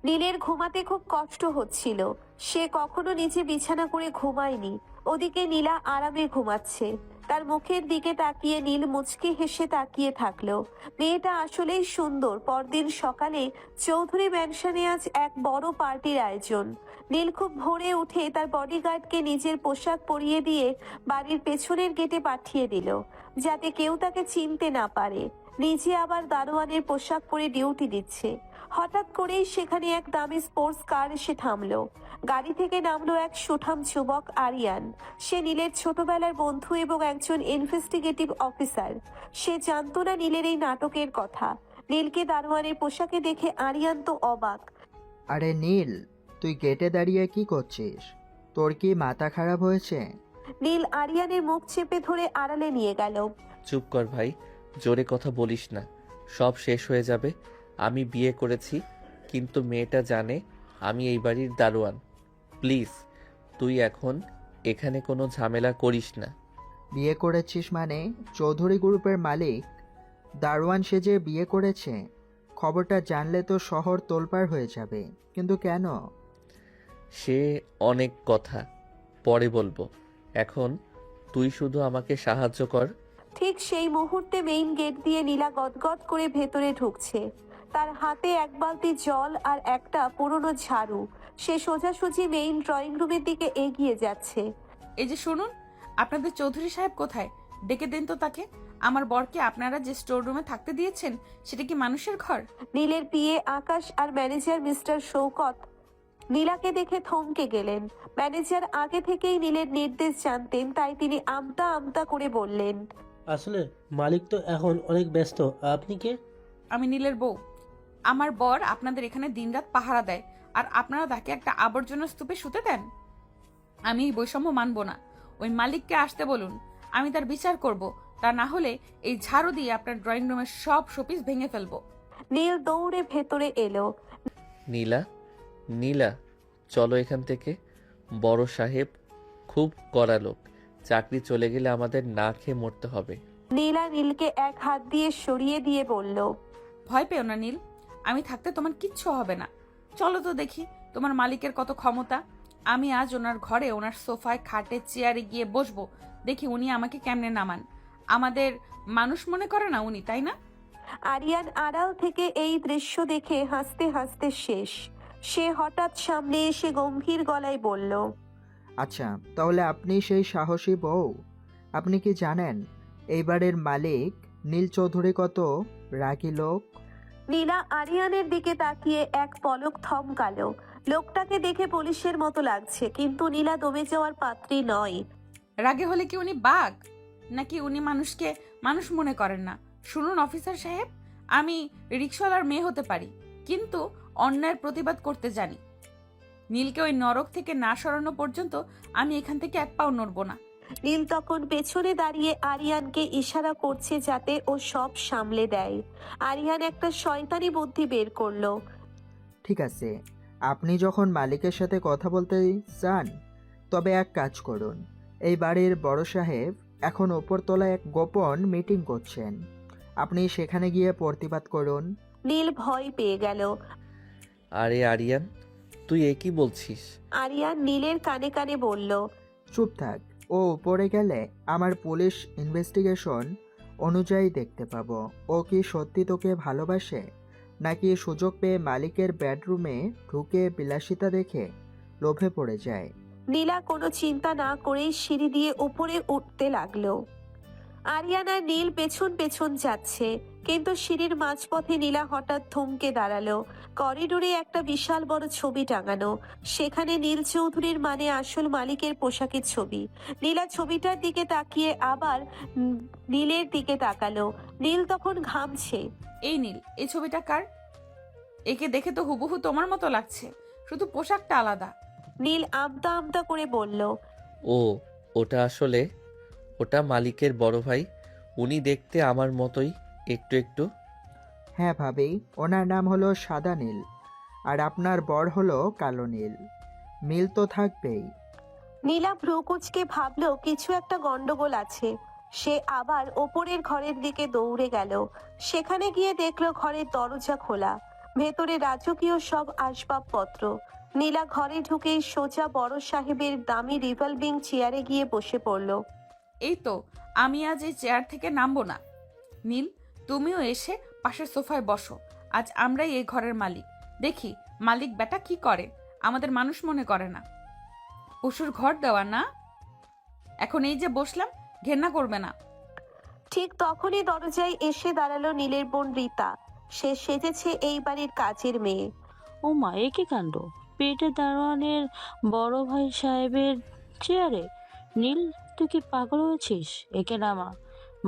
নীলের ঘুমাতে খুব কষ্ট হচ্ছিল। সে কখনো নিচে বিছানা করে ঘুমায়নি। ওদিকে নীলা আরামে ঘুমাচ্ছে। তার মুখের দিকে তাকিয়ে নীল মুচকি হেসে তাকিয়ে থাকলো। মেয়েটা আসলেই সুন্দর। পরদিন সকালে চৌধুরী ম্যানশনে আজ এক বড় পার্টির আয়োজন। নীল খুব ভোরে উঠে তার বডিগার্ডকে নিজের পোশাক পরিয়ে দিয়ে বাড়ির পেছনের গেটে পাঠিয়ে দিল, যাতে কেউ তাকে চিনতে না পারে। নিজে আবার দারোয়ানের পোশাক পরে ডিউটি দিচ্ছে। হঠাৎ করেই সেখানে এক দামি স্পোর্টস কার এসে থামলো। গাড়ি থেকে নামলো এক সুঠাম যুবক আরিয়ান। সে নীলের ছোটবেলার বন্ধু এবং একজন ইনভেস্টিগেটিভ অফিসার। সে জানতো না নীলের এই নাটকের কথা। নীলকে দারোয়ানের পোশাকে দেখে আরিয়ান তো অবাক। আরে নীল, তুই গেটে দাঁড়িয়ে কি করছিস? তোর কি মাথা খারাপ হয়েছে? নীল আরিয়ানের মুখ চেপে ধরে আড়ালে নিয়ে গেল। চুপ কর ভাই, জোরে কথা বলিস না। সব শেষ হয়ে যাবে। আমি বিয়ে করেছি, কিন্তু মেয়েটা জানে আমি এই বাড়ির দারোয়ান। প্লিজ তুই এখন এখানে কোনো ঝামেলা করিস না। বিয়ে করেছিস মানে চৌধুরী গ্রুপের মালিক দারোয়ান সেজে বিয়ে করেছে? খবরটা জানলে তো শহর তোলপাড় হয়ে যাবে। কিন্তু কেন? সে অনেক কথা পরে বলবো, এখন তুই শুধু আমাকে সাহায্য কর। ঠিক সেই মুহূর্তে মেইন গেট দিয়ে নীলা গদগদ করে ভেতরে ঢুকছে। তার হাতে এক বালতি জল আর একটা পুরনো ঝাড়ু। সে সোজাসুজি মেইন ড্রয়িং রুমের দিকে এগিয়ে যাচ্ছে। এই যে শুনুন, আপনাদের চৌধুরী সাহেব কোথায়? ডেকে দেন তো তাকে। আমার বরকে আপনারা যে স্টোর রুমে থাকতে দিয়েছেন সেটা কি মানুষের ঘর? নীলের পিএ আকাশ আর ম্যানেজার মিস্টার শৌকত নীলাকে দেখে থমকে গেলেন। ম্যানেজার আগে থেকেই নীলের নির্দেশ জানতেন, তাই তিনি আমতা আমতা করে বললেন, আসলে মালিক তো এখন অনেক ব্যস্ত। আপনি কে? আমি নীলের বউ। আমার বর আপনাদের এখানে দিনরাত পাহারা দেয়, আর আপনারা তাকে একটা আবর্জনা স্তূপে শুতে দেন? আমি এই বৈষম্য মানব না। ওই মালিককে আসতে বলুন, আমি তার বিচার করব। তা না হলে এই ঝাড়ু দিয়ে আপনার ড্রয়িং রুমের সব শোপিস ভেঙে ফেলবো। নীল দৌড়ে ভেতরে এলো। নীলা, নীলা, চলো এখান থেকে। বড় সাহেব খুব কড়া লোক, চাকরি চলে গেলে আমাদের না খেয়ে মরতে হবে। নীলা নীলকে এক হাত দিয়ে সরিয়ে দিয়ে বলল, ভয় পেও না নীল, আমি থাকতে তোমার কিচ্ছু হবে না। চলো তো দেখি তোমার মালিকের কত ক্ষমতা। আমি আজ ওনার ঘরে, ওনার সোফায়, খাটে, চেয়ারে গিয়ে বসবো। দেখি উনি আমাকে কেমনে নামান। আমাদের মানুষ মনে করে না উনি, তাই না? আরিয়ান আড়াল থেকে এই দৃশ্য দেখে হাসতে হাসতে শেষ। সে হঠাৎ সামনে এসে গম্ভীর গলায় বলল, আচ্ছা, তাহলে আপনি সেই সাহসী বউ? আপনি কি জানেন এইবারের মালিক নীল চৌধুরী কত রাগী লোক? নীলা আরিয়ানের দিকে তাকিয়ে এক পলক থমকালো। লোকটাকে দেখে পুলিশের মতো লাগছে, কিন্তু নীলা দমে যাওয়ার পাত্রী নয়। রাগে হলে কি উনি বাঘ? নাকি উনি মানুষকে মানুষ মনে করেন না? শুনুন অফিসার সাহেব, আমি রিক্সাওয়ালার মেয়ে হতে পারি, কিন্তু অন্যায়ের প্রতিবাদ করতে জানি। নীলকে ওই নরক থেকে না সরানো পর্যন্ত আমি এখান থেকে এক পাও নড়বো না। নীল তখন পেছনে দাঁড়িয়ে আরিয়ানকে ইশারা করছে যাতে ও সব সামলে দেয়। আরিয়ান একটা শয়তানি বুদ্ধি বের করলো। ঠিক আছে, আপনি যখন মালিকের সাথে কথা বলতে চান তবে এক কাজ করুন। এই বাড়ির বড় সাহেব এখন ওপরতলায় এক গোপন মিটিং করছেন, আপনি সেখানে গিয়ে প্রতিবাদ করুন। নীল ভয় পেয়ে গেল। আরে আরিয়ান, তুই এ কি বলছিস? আরিয়ান নীলের কানে কানে বলল, চুপ থাক, ও উপরে গেলে আমার পুলিশ ইনভেস্টিগেশন অনুযায়ী দেখতে পাবো ও কি সত্যি তোকে ভালোবাসে, নাকি সুযোগ পেয়ে মালিকের বেডরুমে ঢুকে বিলাসিতা দেখে লোভে পড়ে যায়। নীলা কোনো চিন্তা না করেই সিঁড়ি দিয়ে উপরে উঠতে লাগলো। আরিয়ান আর নীল পেছন পেছন যাচ্ছে, কিন্তু সিঁড়ির মাঝপথে নীলা হঠাৎ থমকে দাঁড়ালো। করিডোরে একটা বিশাল বড় ছবি টাঙানো, সেখানে নীল চৌধুরীর মানে আসল মালিকের পোশাকের ছবি। নীলা ছবিটার দিকে তাকিয়ে আবার নীলের দিকে তাকালো। নীল তখন ঘামছে। এই নীল, এই ছবিটা কার? একে দেখে তো হুবহু তোমার মতো লাগছে, শুধু পোশাকটা আলাদা। নীল আমতা আমতা করে বলল, ও, ওটা মালিকের বড় ভাই। উনি দেখতে আমার মতোই একটু একটু। হ্যাঁ ভাবি, ওনার নাম হলো সাদা নীল, আর আপনার বর হলো কালো নীল। মিল তো থাকবেই। নীলা ভ্রুকুচকে ভাবলো কিছু একটা গন্ডগোল আছে। সে আবার ওপরের ঘরের দিকে দৌড়ে গেল। সেখানে গিয়ে দেখলো ঘরের দরজা খোলা, ভেতরে রাজকীয় সব আসবাবপত্র। নীলা ঘরে ঢুকেই সোজা বড় সাহেবের দামি রিভলভিং চেয়ারে গিয়ে বসে পড়ল। এই তো, আমি আজ এই চেয়ার থেকে নামবো না। নীল, তুমিও এসে পাশের সোফায় বসো। আজ আমরাই এই ঘরের মালিক। দেখি মালিক বেটা কি করে, আমাদের মানুষ মনে করে না। পশুর ঘর দেওয়া না। এখন এই যে বসলাম, ঘেন্না করবে না। ঠিক তখনই দরজায় এসে দাঁড়ালো নীলের বোন রীতা। সে সেজেছে এই বাড়ির কাজের মেয়ে। ও মা, এ কি কাণ্ড! পেটে দারোয়ানের বড় ভাই সাহেবের চেয়ারে! নীল, তুই কি পাগল হয়েছিস? একে নামা,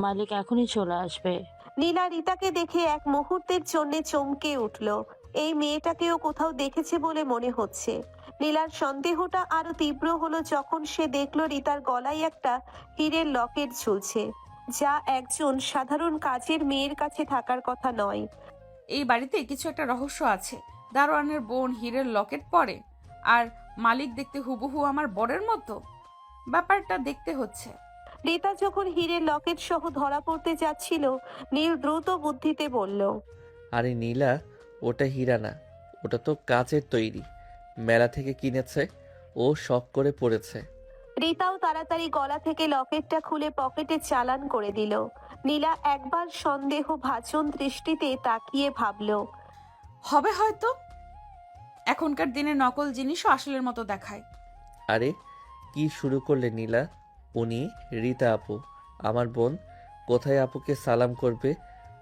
মালিক এখনই চলে আসবে। নীলা রীতাকে দেখে এক মুহূর্তের জন্য চমকে উঠল। এই মেয়েটাকেও কোথাও দেখেছে বলে মনে হচ্ছে। নীলার সন্দেহটা আরো তীব্র হলো যখন সে দেখলো রীতার গলায় একটা হীরের লকেট ঝুলছে, যা একজন সাধারণ কাজের মেয়ের কাছে থাকার কথা নয়। এই বাড়িতে কিছু একটা রহস্য আছে। দারোয়ানের বোন হীরের লকেট পরে আর মালিক দেখতে হুবহু আমার বরের মতো? ব্যাপারটা দেখতে হচ্ছে। রীতা যখন হীরের লকেট সহ ধরা পড়তে যাচ্ছিল, নীল দ্রুত বুদ্ধিতে বলল, আরে নীলা, ওটা হীরা না, ওটা তো কাচের তৈরি, মেলা থেকে কিনেছে, ও শখ করে পড়েছে। রীতাও তাড়াতাড়ি গলা থেকে লকেটটা খুলে পকেটে চালান করে দিল। নীলা একবার সন্দেহ ভাজন দৃষ্টিতে তাকিয়ে ভাবল, হবে হয়তো। এখনকার দিনে নকল জিনিসও আসলের মতো দেখায়। আরে কি শুরু করলে নীলা? উনি রীতা আপু, আমার বোন। কোথায় আপুকে সালাম করবে?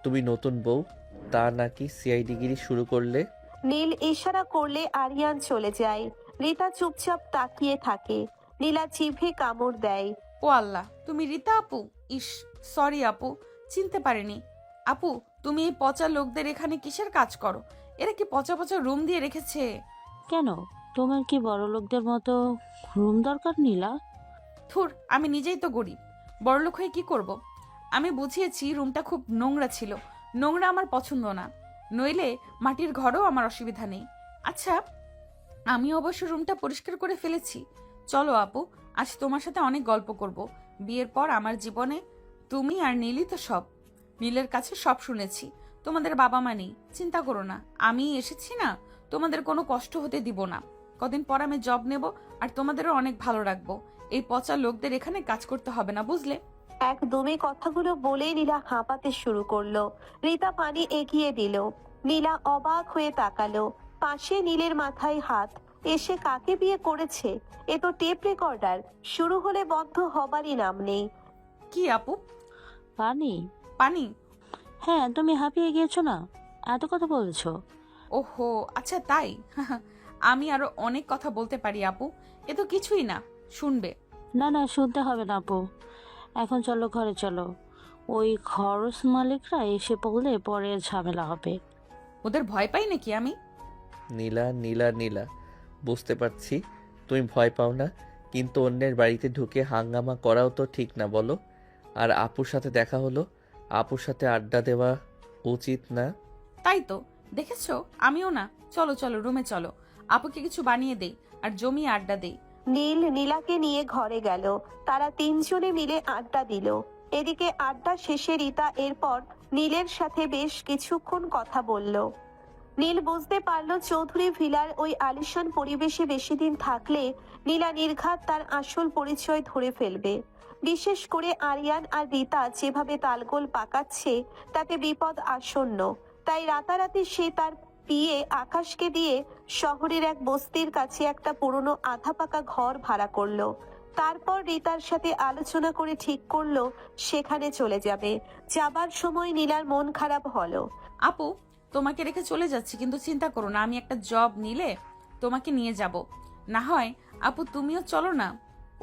তুমি নতুন বউ, তা নাকি সিআইডিগিরি শুরু করলে? নীল ইশারা করলে আরিয়ান চলে যায়। রীতা চুপচাপ তাকিয়ে থাকে। নীলা জিভে কামড় দেয়। ও আল্লাহ, তুমি রীতা আপু? ইস, সরি আপু, চিনতে পারিনি। আপু, তুমি এই পচা লোকদের এখানে কিসের কাজ করো? এরা কি পচা পচা রুম দিয়ে রেখেছে? কেন, তোমার কি বড় লোকদের মতো রুম দরকার নীলা? থুর, আমি নিজেই তো গরিব, বড়লোক হয়ে কি করব? আমি বুঝিয়েছি রুমটা খুব নোংরা ছিল। নোংরা আমার পছন্দ না, নইলে মাটির ঘরেও আমার অসুবিধা নেই। আচ্ছা, আমি অবশ্য রুমটা পরিষ্কার করে ফেলেছি। চলো আপু, আজ তোমার সাথে অনেক গল্প করব। বিয়ের পর আমার জীবনে তুমি আর নীলই তো সব। নীলের কাছে সব শুনেছি। তোমাদের বাবা মা নেই, চিন্তা করো না, আমি এসেছি না, তোমাদের কোনো কষ্ট হতে দিব না। কদিন পর আমি জব নেব আর তোমাদেরও অনেক ভালো রাখবো। এই পচা লোকদের এখানে কাজ করতে হবে না, বুঝলে? একদমই কথাগুলো বলেই নীলা হাঁপাতে শুরু করলো। রীতা পানি এগিয়ে দিল। নীলা অবাক হয়ে তাকালো। পাশে নীলের মাথায় হাত। এসে কাকে বিয়ে করেছে? এ তো টেপ রেকর্ডার, শুরু হলে বন্ধ হবারই নাম নেই। কি আপু? পানি? পানি? হ্যাঁ, তুমি হাঁপিয়ে গিয়েছো না, এত কথা বলছো। ওহো, আচ্ছা তাই। আমি আরো অনেক কথা বলতে পারি আপু, এ তো কিছুই না, শুনবে? না না, শুনতে হবে না আপু, এখন চলো ঘরে চলো। ওই খরচ মালিকরা এসে পড়লে পরে ঝামেলা হবে। ওদের ভয় পাই নাকি আমি? নীলা নীলা নীলা, বুঝতে পারছি তুমি ভয় পাও না, কিন্তু অন্যের বাড়িতে ঢুকে হাঙ্গামা করাও তো ঠিক না, বলো? আর আপুর সাথে দেখা হলো, আপুর সাথে আড্ডা দেওয়া উচিত না? তাই তো, দেখেছো, আমিও না। চলো চলো, রুমে চলো, আপুকে কিছু বানিয়ে দেই আর জমিয়ে আড্ডা দেই। নীল নীলাকে নিয়ে ঘরে গেল। তারা তিনজনে মিলে আড্ডা দিল। এদিকে আড্ডা শেষে রীতা এরপর নীলের সাথে বেশ কিছুক্ষণ কথা বলল। নীল বুঝতে পারল চৌধুরী ভিলার ওই আলিশান পরিবেশে বেশি দিন থাকলে নীলা নির্ঘাত তার আসল পরিচয় ধরে ফেলবে। বিশেষ করে আরিয়ান আর রীতা যেভাবে তালগোল পাকাচ্ছে, তাতে বিপদ আসন্ন। তাই রাতারাতি সে তার বিয়ে আকাশকে দিয়ে শহরের এক বস্তির কাছে একটা পুরনো আধা পাকা ঘর ভাড়া করলো। তারপর রীতার সাথে আলোচনা করে ঠিক করলো সেখানে চলে যাবে। যাবার সময় নীলার মন খারাপ হলো। আপু, তোমাকে রেখে চলে যাচ্ছি, কিন্তু চিন্তা করো না, আমি একটা জব নিলে তোমাকে নিয়ে যাব। না হয় আপু তুমিও চলো না,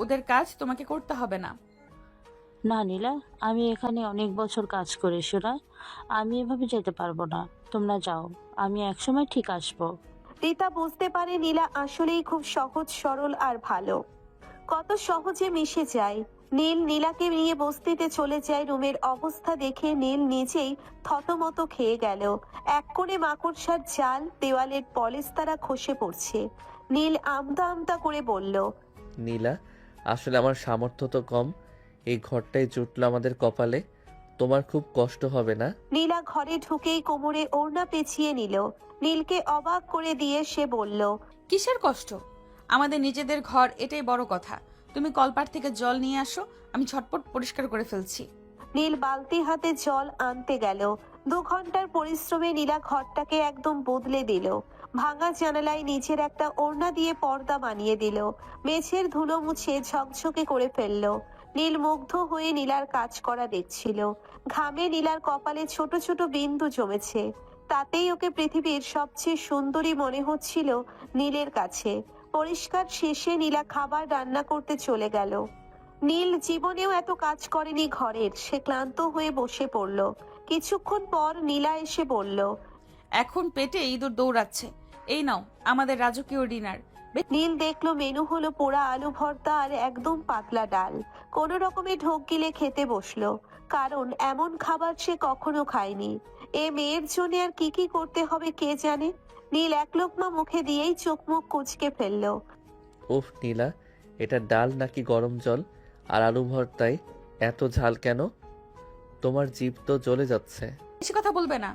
ওদের কাজ তোমাকে করতে হবে না। না নীলা, আমি এখানে অনেক বছর কাজ করি শোনা, আমি এভাবে যেতে পারবো না। তোমরা যাও, আমি একসময় ঠিক আসবো। রীতা বুঝতে পারে নীলা আসলেই খুব সহজ সরল আর ভালো। কত সহজে মিশে যায়। নীল নীলাকে নিয়ে বস্তিতে চলে যায়। রুমের অবস্থা দেখে নীল নিজেই থতমত খেয়ে গেল। এক কোণে মাকড়সার জাল, দেওয়ালের পলেস্তারা খসে পড়ছে। নীল আমতা আমতা করে বলল, নীলা, আসলে আমার সামর্থ্য তো কম, এই ঘরটাই জুটলো আমাদের কপালে, তোমার খুব কষ্ট হবে না? নীলা ঘরে ঢুকেই কোমরে ওড়না পেঁচিয়ে নিল। নীলকে অবাক করে দিয়ে সে বলল, কিসের কষ্ট? আমাদের নিজেদের ঘর, এটাই বড় কথা। তুমি কলপার থেকে জল নিয়ে আসো, আমি ঝটপট পরিষ্কার করে ফেলছি। নীল বালতি হাতে জল আনতে গেল। 2 ঘন্টার পরিশ্রমে নীলা ঘরটাকে একদম বদলে দিল। ভাঙা জানালায় নিচের একটা ওড়না দিয়ে পর্দা বানিয়ে দিল। মেঝের ধুলো মুছে ঝকঝকে করে ফেললো। নীল মুগ্ধ হয়ে নীলার কাজ করা দেখছিল। ঘামে নীলার কপালে ছোট ছোট বিন্দু জমেছে। তাতেই ওকে পৃথিবীর সবচেয়ে সুন্দরী মনে হচ্ছিল নীলের কাছে। পরিষ্কার শেষে নীলা খাবার রান্না করতে চলে গেল। নীল জীবনেও এত কাজ করেনি ঘরের। সে ক্লান্ত হয়ে বসে পড়ল। কিছুক্ষণ পর নীলা এসে বলল, এখন পেটে ইঁদুর দৌড়াচ্ছে, এই নাও আমাদের রাজকীয় ডিনার। নীল দেখলো মেনু হলো পোড়া আলু ভর্তা আর একদম পাতলা ডাল। কোনো রকমে ঢোক গিলে খেতে বসলো, কারণ এমন খাবার সে কখনো খায়নি। এ মেয়ের জন্য আর কি কি করতে হবে কে জানে। নীল এক লোকমা মুখে দিয়েই চোখ মুখ কুঁচকে ফেললো। উফ নীলা, এটা ডাল নাকি গরম জল? আর আলু ভর্তায় এত ঝাল কেন? তোমার জিভ তো জ্বলে যাচ্ছে। বেশি কথা বলবে না।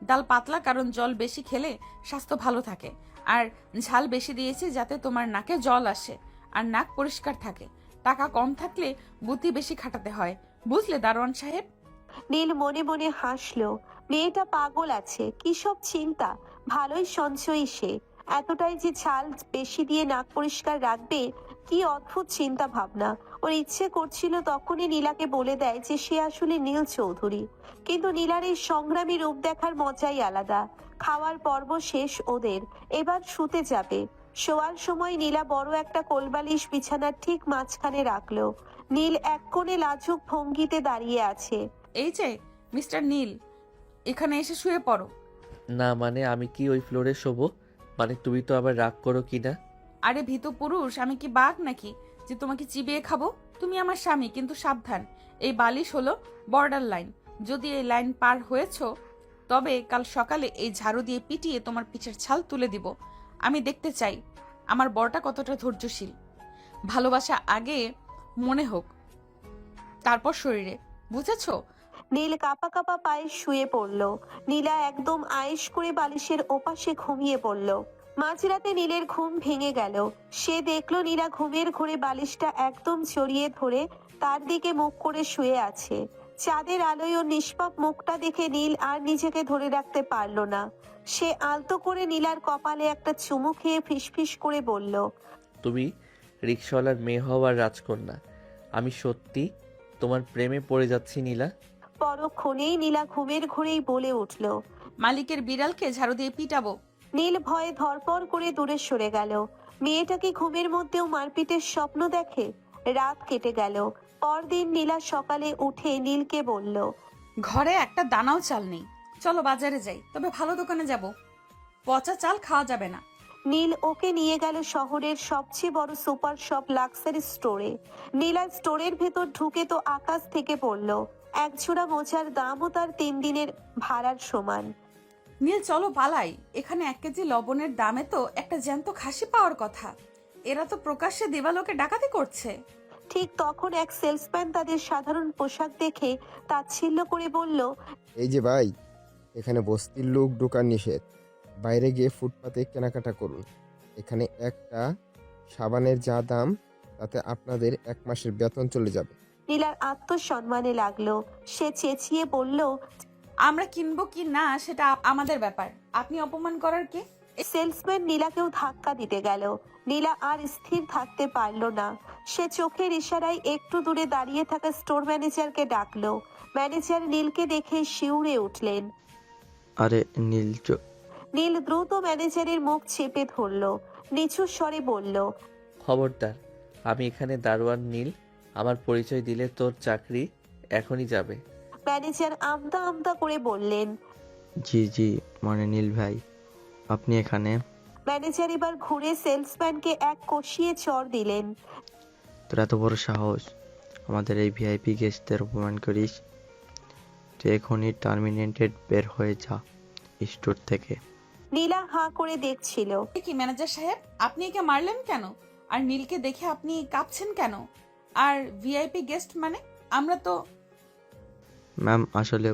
ডাল পাতলা কারণ জল বেশি খেলে স্বাস্থ্য ভালো থাকে, আর ঝাল বেশি দিয়েছি যাতে তোমার নাকে জল আসে আর নাক পরিষ্কার থাকে। টাকা কম থাকলে বুদ্ধি বেশি খাটাতে হয়, বুঝলে দারোয়ান সাহেব? নীল মনে মনে হাসলো। মেয়েটা পাগল আছে, কি সব চিন্তা! ভালোই সঞ্চয়ী সে। এতটাই যে ঝাল বেশি দিয়ে নাক পরিষ্কার রাখবে, কি অদ্ভুত চিন্তা ভাবনা। ওর ইচ্ছে করছিল তখনই নীলাকে বলে দেয় যে সে আসলে নীল চৌধুরী, কিন্তু নীলার এই সংগ্রামী রূপ দেখার মজাই আলাদা। খাওয়ার পর্ব শেষ ওদের, এবার শুতে যাবে। শোয়ার সময় নীলা বড় একটা কোলবালিশ বিছানার ঠিক মাঝখানে রাখলো। নীল এক কোণে লাজুক ভঙ্গিতে দাঁড়িয়ে আছে। এই যে মিস্টার নীল, এখানে এসে শুয়ে পড়ো। না মানে আমি কি ওই ফ্লোরে শোবো? মানে তুমি তো আবার রাগ করো কি না? আরে ভীত পুরুষ, আমি কি বাঘ নাকি যে তোমাকে চিবিয়ে খাবো? তুমি আমার স্বামী, কিন্তু সাবধান, এই বালিশ হলো বর্ডার লাইন। যদি এই লাইন পার হয়েছো তবে কাল সকালে এই ঝাড়ু দিয়ে পিটিয়ে তোমার পিঠের ছাল তুলে দিব। আমি দেখতে চাই আমার বরটা কতটা ধৈর্যশীল। ভালোবাসা আগে মনে হোক, তারপর শরীরে, বুঝেছো? নীল কাপা কাপা পায়ে শুয়ে পড়ল। নীলা একদম আয়েশ করে বালিশের ওপাশে ঘুমিয়ে পড়ল। মাঝরাতে নীলের ঘুম ভেঙে গেল। সে দেখলো নীলা ঘুমের ঘোরে বালিশটা একদম জড়িয়ে ধরে তার দিকে মুখ করে শুয়ে আছে। চাঁদের আলোয় ওর নিষ্পাপ মুখটা দেখে নীল আর নিজেকে ধরে রাখতে পারলো না। সে আলতো করে নীলার কপালে একটা চুমু খেয়ে ফিসফিস করে বলল, তুমি রিক্সাওয়ালার মেয়ে হওয়ার রাজকন্যা। আমি সত্যি তোমার প্রেমে পড়ে যাচ্ছি নীলা। পরক্ষণেই নীলা ঘুমের ঘোরেই বলে উঠল। মালিকের বিড়ালকে ঝাড়ু দিয়ে পিটাবো। নীল ভয়ে ধরপড় করে দূরে সরে গেল। মেয়েটা কি ঘুমের মধ্যেও মারপিটের স্বপ্ন দেখে? রাত কেটে গেল। পরদিন নীলা সকালে উঠে নীলকে বলল, ঘরে একটা দানাও চাল নেই, চলো বাজারে যাই, তবে ভালো দোকানে যাব, পচা চাল খাওয়া যাবে না। নীল ওকে নিয়ে গেল শহরের সবচেয়ে বড় সুপার শপ লাক্সারি স্টোরে। নীলা স্টোরের ভেতর ঢুকে তো আকাশ থেকে পড়ল। এক জোড়া মোজার দামও তার 3 দিনের ভাড়ার সমান। নীল চলো পালাই, এখানে 1 কেজি লবণের দামে তো একটা জ্যান্ত খাসি পাওয়ার কথা। এরা তো প্রকাশ্যে দেবালোকে ডাকাতি করছে। ঠিক তখন এক সেলসম্যান তাদের সাধারণ পোশাক দেখে তাচ্ছিল্য করে বলল, এই যে ভাই, এখানে বস্তির লোক ঢোকার নিষেধ। বাইরে গিয়ে ফুটপাতে কেনাকাটা করুন। এখানে একটা সাবানের যা দাম তাতে আপনাদের 1 মাসের বেতন চলে যাবে। নীলার আত্মসম্মানে লাগলো। সে চেঁচিয়ে বলল, আমরা কিনবো কি না সেটা আমাদের ব্যাপার, আপনি অপমান করার কে? সেলসম্যান নীলাকেও ধাক্কা দিতে গেল। নীলা আর স্থির থাকতে পারল না। সে চোখের ইশারায় একটু দূরে দাঁড়িয়ে থাকা স্টোর ম্যানেজারকে ডাকলো। ম্যানেজার নীলকে দেখে শিউরে উঠলেন। আরে নীল দ্রুত ম্যানেজারের মুখ চেপে ধরলো। নিচু স্বরে বলল, খবরদার, আমি এখানে দারোয়ান নীল। আমার পরিচয় দিলে তোর চাকরি এখনই যাবে। ম্যানেজার আমতা আমতা করে বললেন। জি মানে নীল ভাই, আপনি এখানে? ম্যানেজার এবার ঘুরে সেলসম্যানকে এক কষিয়ে চড় দিলেন। তোর এত বড় সাহস, আমাদের এই ভিআইপি গেস্টদের অপমান করিস? তুই এখনই টার্মিনেটেড, বের হয়ে যা স্টোর থেকে। নীলা হাঁ করে দেখছিল। এ কি ম্যানেজার সাহেব, আপনি একে মারলেন কেন? আর নীলকে দেখে আপনি কাঁপছেন কেন? আর ভিআইপি গেস্ট মানে? আমরা তো... ম্যাম আসলে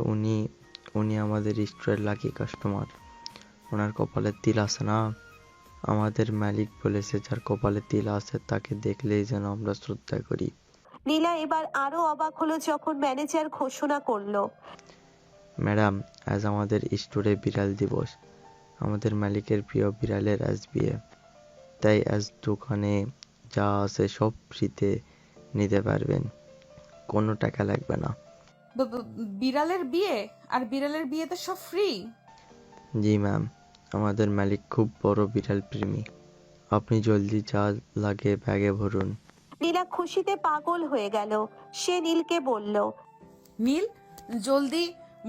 উনি আমাদের স্টোরের লাকি কাস্টমার। ওনার কপালে তিল আছে না, আমাদের মালিক বলেছে যার কপালে তিল আছে তাকে দেখলেই যেন আমরা শ্রদ্ধা করি। নীলা এবার আরো অবাক হলো যখন ম্যানেজার ঘোষণা করলো, ম্যাডাম, আজ আমাদের স্টোরে বিড়াল দিবস। আমাদের মালিকের প্রিয় বিড়ালের আজ বিয়ে, তাই আজ দোকানে যা আছে সব ফ্রিতে নিতে পারবেন, কোনো টাকা লাগবে না। বিড়ালের বিয়ে? আর বিড়ালের বিয়েতে সব ফ্রি? জি ম্যাম, আমাদের মালিক খুব বড় বিড়াল প্রেমী। আপনি জলদি যা লাগে ব্যাগে ভরুন। নীলা খুশিতে পাগল হয়ে গেল। সে নীলকে বলল, নীল, জলদি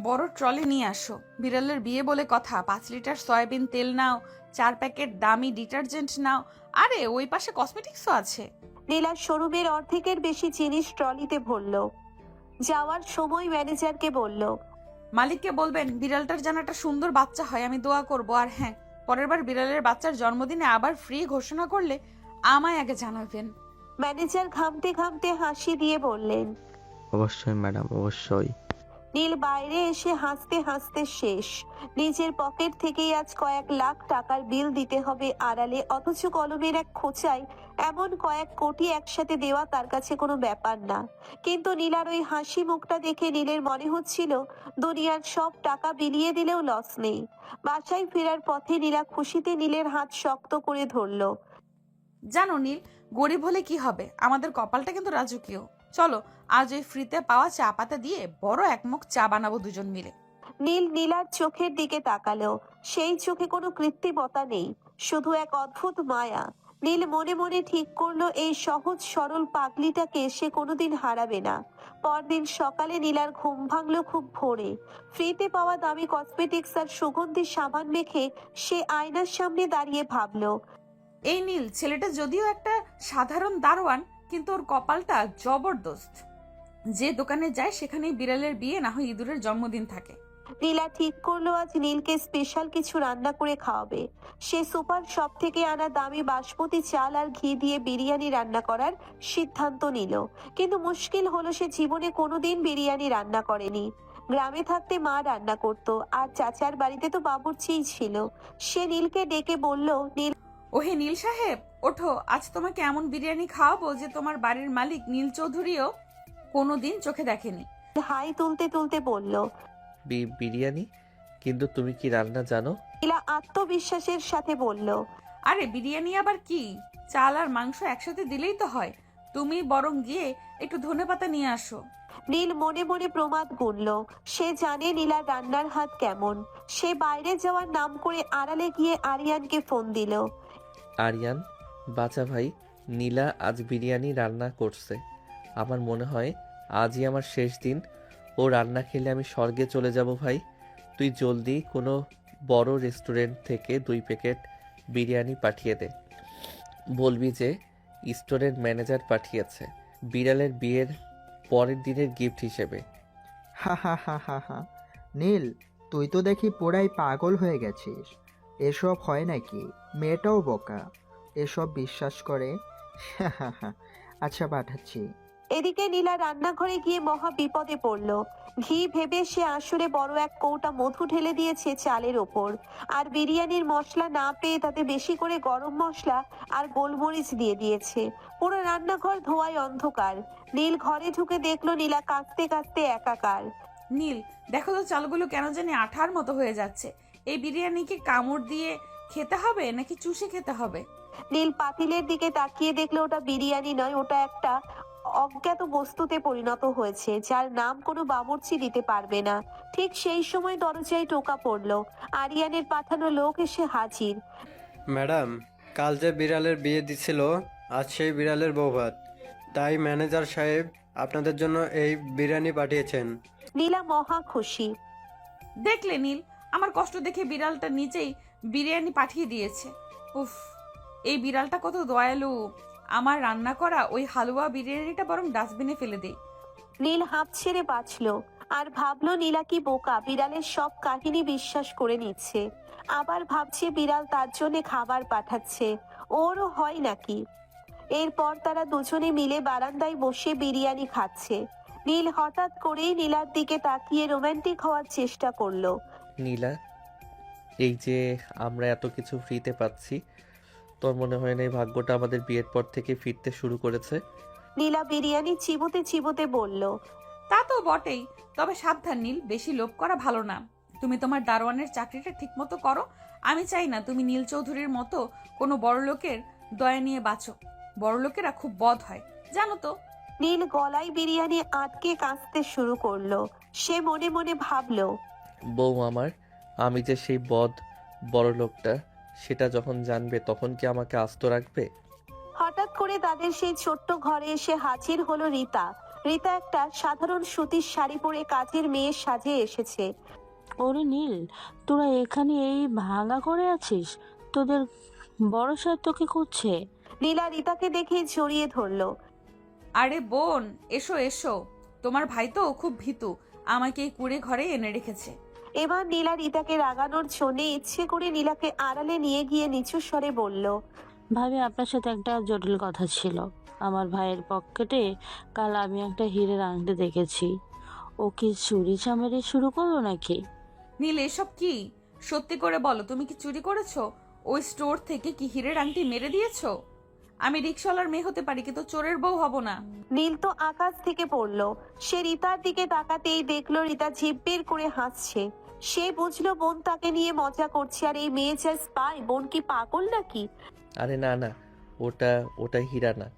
বড় ট্রলি নিয়ে আসো। বিড়ালের বিয়ে বলে কথা। 5 লিটার সয়াবিন তেল নাও, 4 প্যাকেট দামি ডিটারজেন্ট নাও, আরে ওই পাশে কসমেটিক্সও আছে। নীলা শোরুমের অর্ধেকের বেশি জিনিস ট্রলিতে ভরল। যাওয়ার সময় ম্যানেজারকে বলল, মালিককে বলবেন বিড়ালটার যেন একটা সুন্দর বাচ্চা হয়, আমি দোয়া করব। আর হ্যাঁ, পরের বার বিড়ালের বাচ্চার জন্মদিনে আবার ফ্রি ঘোষণা করলে আমায় আগে জানাবেন। ম্যানেজার ঘামতে ঘামতে হাসি দিয়ে বললেন। অবশ্যই ম্যাডাম, অবশ্যই। নীল বাইরে এসে হাসতে হাসতে শেষ। নিজের পকেট থেকেই আজ কয়েক লাখ টাকার বিল দিতে হবে আড়ালে, অথচ কলমের এক খোঁচায় এমন কয়েক কোটি একসাথে দেওয়া তার কাছে কোনো ব্যাপার না। কিন্তু নীলার ওই হাসি মুখটা দেখে নীলের মনে হচ্ছিল দুনিয়ার সব টাকা বিলিয়ে দিলেও লস নেই। বাসায় ফেরার পথে নীলা খুশিতে নীলের হাত শক্ত করে ধরলো। জানো নীল, গরিব হলে কি হবে, আমাদের কপালটা কিন্তু রাজকীয়। চলো আজ ওই ফ্রিতে পাওয়া চা পাতা দিয়ে বড় এক মগ চা বানাবো দুজন মিলে। নীল নীলার চোখের দিকে তাকালো। সেই চোখে কোনো কৃত্রিমতা নেই, শুধু এক অদ্ভুত মায়া। নীল মনে মনে ঠিক করলো এই সহজ সরল পাগলিটাকে সে কোনোদিন হারাবে না। পরদিন সকালে নীলার ঘুম ভাঙলো খুব ভোরে। ফ্রিতে পাওয়া দামি কসমেটিক্স আর সুগন্ধি সাবান মেখে সে আয়নার সামনে দাঁড়িয়ে ভাবলো, এই নীল ছেলেটা যদিও একটা সাধারণ দারোয়ান, কিন্তু ওর কপালটা জবরদস্ত। যে দোকানে যায় সেখানেই বিড়ালের বিয়ে না হয় ইঁদুরের জন্মদিন থাকে। নীলা ঠিক করলো আজ নীলকে স্পেশাল কিছু রান্না করে খাওয়াবে। সে সুপার শপ থেকে আনা দামি বাসমতি চাল আর ঘি দিয়ে বিরিয়ানি রান্না করার সিদ্ধান্ত নিল। কিন্তু মুশকিল হলো সে জীবনে কোনোদিন বিরিয়ানি রান্না করেনি। গ্রামে থাকতে মা রান্না করতো, আর চাচার বাড়িতে তো বাবুর্চিই ছিল। সে নীলকে ডেকে বলল, নীল ওহে নীল সাহেব, ওঠো, আজ তোমাকে এমন বিরিয়ানি খাওয়াবো যে তোমার বাড়ির মালিক নীল চৌধুরীও কোনোদিন চোখে দেখেনি। হাই তুলতে তুলতে বলল। বিরিয়ানি? কিন্তু তুমি কি রান্না জানো? নীলা আত্মবিশ্বাসের সাথে বলল, আরে বিরিয়ানি আবার কি, চাল আর মাংস একসাথে দিলেই তো হয়। তুমি বরং গিয়ে একটু ধনেপাতা নিয়ে আসো। নীল মনে মনে প্রমাদ গুনল। সে জানে নীলার রান্নার হাত কেমন। সে বাইরে যাওয়ার নাম করে আড়ালে গিয়ে আরিয়ানকে ফোন দিল। আরিয়ান, বাচ্চা ভাই, নীলা আজ বিরিয়ানি রান্না করছে। আমার মনে হয় আজই আমার শেষ দিন। ও রান্না খেলে আমি স্বর্গে চলে যাব ভাই। তুই জলদি কোনো বড় রেস্টুরেন্ট থেকে 2 প্যাকেট বিরিয়ানি পাঠিয়ে দে। বলবি যে রেস্টুরেন্ট ম্যানেজার পাঠিয়েছে বিড়ালের বিয়ের পরের দিনের গিফট হিসেবে। হা হা হা হা হা। নীল, তুই তো দেখি পুরাই পাগল হয়ে গেছিস। এসব হয় নাকি? মেয়েটাও বোকা, এসব বিশ্বাস করে। হা হা হা। আচ্ছা, পাঠাচ্ছি। এদিকে নীলা রান্নাঘরে গিয়ে মহা বিপদে পড়ল। ঘি ভেবে সে আসরে বড় এক কৌটা মধু ঢেলে দিয়েছে চালের ওপর, আর বিরিয়ানির মশলা না পেয়ে তাতে বেশি করে গরম মশলা আর গোলমরিচ দিয়ে দিয়েছে। পুরো রান্নাঘর ধোঁয়ায় অন্ধকার। নীল ঘরে ঢুকে দেখলো নীলা কাঁদতে কাঁদতে একাকার। নীল, দেখো তো চালগুলো কেন জানি আঠার মতো হয়ে যাচ্ছে। এই বিরিয়ানি কি কামড় দিয়ে খেতে হবে নাকি চুষে খেতে হবে? নীল পাতিলের দিকে তাকিয়ে দেখলো ওটা বিরিয়ানি নয়, ওটা একটা অজ্ঞাত বস্তুতে পরিণত হয়েছে, যার নাম কোনো বাবুর্চি দিতে পারবে না। ঠিক সেই সময় দরজায় টোকা পড়লো। আরিয়ানের পাঠানো লোক এসে হাজির। ম্যাডাম, কাল যে বিড়ালের বিয়ে দিছিল আজ সেই বিড়ালের বৌভাত, তাই ম্যানেজার সাহেব আপনাদের জন্য এই বিরিয়ানি পাঠিয়েছেন। নীলা মহা খুশি। দেখলে নীল, আমার কষ্ট দেখে বিড়ালটা নিচেই বিরিয়ানি পাঠিয়ে দিয়েছে। উফ, এই বিড়ালটা কত দয়ালু। আমার রান্না করা ওই হালুয়া বিরিয়ানিটা বরং ডাস্টবিনে ফেলে দেই। নীল হাঁপ ছেড়ে বাঁচলো, আর ভাবলো নীলা কি বোকা, বিড়ালের সব কাহিনী বিশ্বাস করে নিচ্ছে। আবার ভাবছে বিড়াল তার জন্য খাবার পাঠাচ্ছে, ওরও হয় নাকি। এরপর তারা দুজনে মিলে বারান্দায় বসে বিরিয়ানি খাচ্ছে। নীল হঠাৎ করেই নীলার দিকে তাকিয়ে রোমান্টিক হওয়ার চেষ্টা করলো। নীলা, এই যে আমরা এত কিছু ফ্রিতে পাচ্ছি, তোর মনে হয় না এই ভাগ্যটা আমাদের বিয়ের পর থেকে ফিরতে শুরু করেছে? নীলা বিরিয়ানি চিবোতে চিবোতে বলল। তা তো বটেই, তবে সাবধান নীল, বেশি লোভ করা ভালো না। তুমি তোমার দারোয়ানের চাকরিটা ঠিক মতো করো। আমি চাই না তুমি নীল চৌধুরীর মতো কোনো বড় লোকের দয়া নিয়ে বাঁচো। বড় লোকেরা খুব বদ হয়, জানো তো। নীল গলায় বিরিয়ানি আটকে কাঁদতে শুরু করলো। সে মনে মনে ভাবলো, বউ আমার, আমি যে সেই বড় লোকটা, সেটা যখন জানবে তখন কি আমাকে আস্ত রাখবে? হঠাৎ করে তাদের সেই ছোট্ট ঘরে এসে হাজির হলো রিতা। রিতা একটা সাধারণ সুতির শাড়ি পরে কাজের মেয়ের সাজে এসেছে। ওরে নীল, তোরা এখানে এই ভাঙা করে আছিস? তোদের বড় সাহেব তোকে খুঁজছে। নীলা রিতাকে দেখে জড়িয়ে ধরলো। আরে বোন, এসো এসো, তোমার ভাই তো খুব ভীতু, আমাকে এই কুঁড়ে ঘরে এনে রেখেছে। এবার নীলা রিতাকে রাগানোর জন্য ইচ্ছে করে নীলাকে আড়ালে নিয়ে গিয়ে নিচু স্বরে বলল, ভাবি আপনার সাথে একটা জটিল কথা ছিল। আমার ভাইয়ের পকেটে কাল আমি একটা হীরের আংটি দেখেছি। ও কি চুরি চামারি শুরু করলো নাকি? নীল, এসব কি? সত্যি করে বলো, তুমি কি চুরি করেছো? ওই স্টোর থেকে কি হীরের আংটি মেরে দিয়েছো? আমি রিক্সাওয়ালার মেয়ে হতে পারি, কিন্তু চোরের বউ হব না। নীল তো আকাশ থেকে পড়লো। সে রিতার দিকে তাকাতেই দেখলো রিতা জিভ বের করে হাসছে। সে বুঝলো বোন তাকে নিয়ে মজা করছে, আর এই মেয়ে যা স্পাই, বোন কি পাগল নাকি? আরে না না, ওটা হীরা না,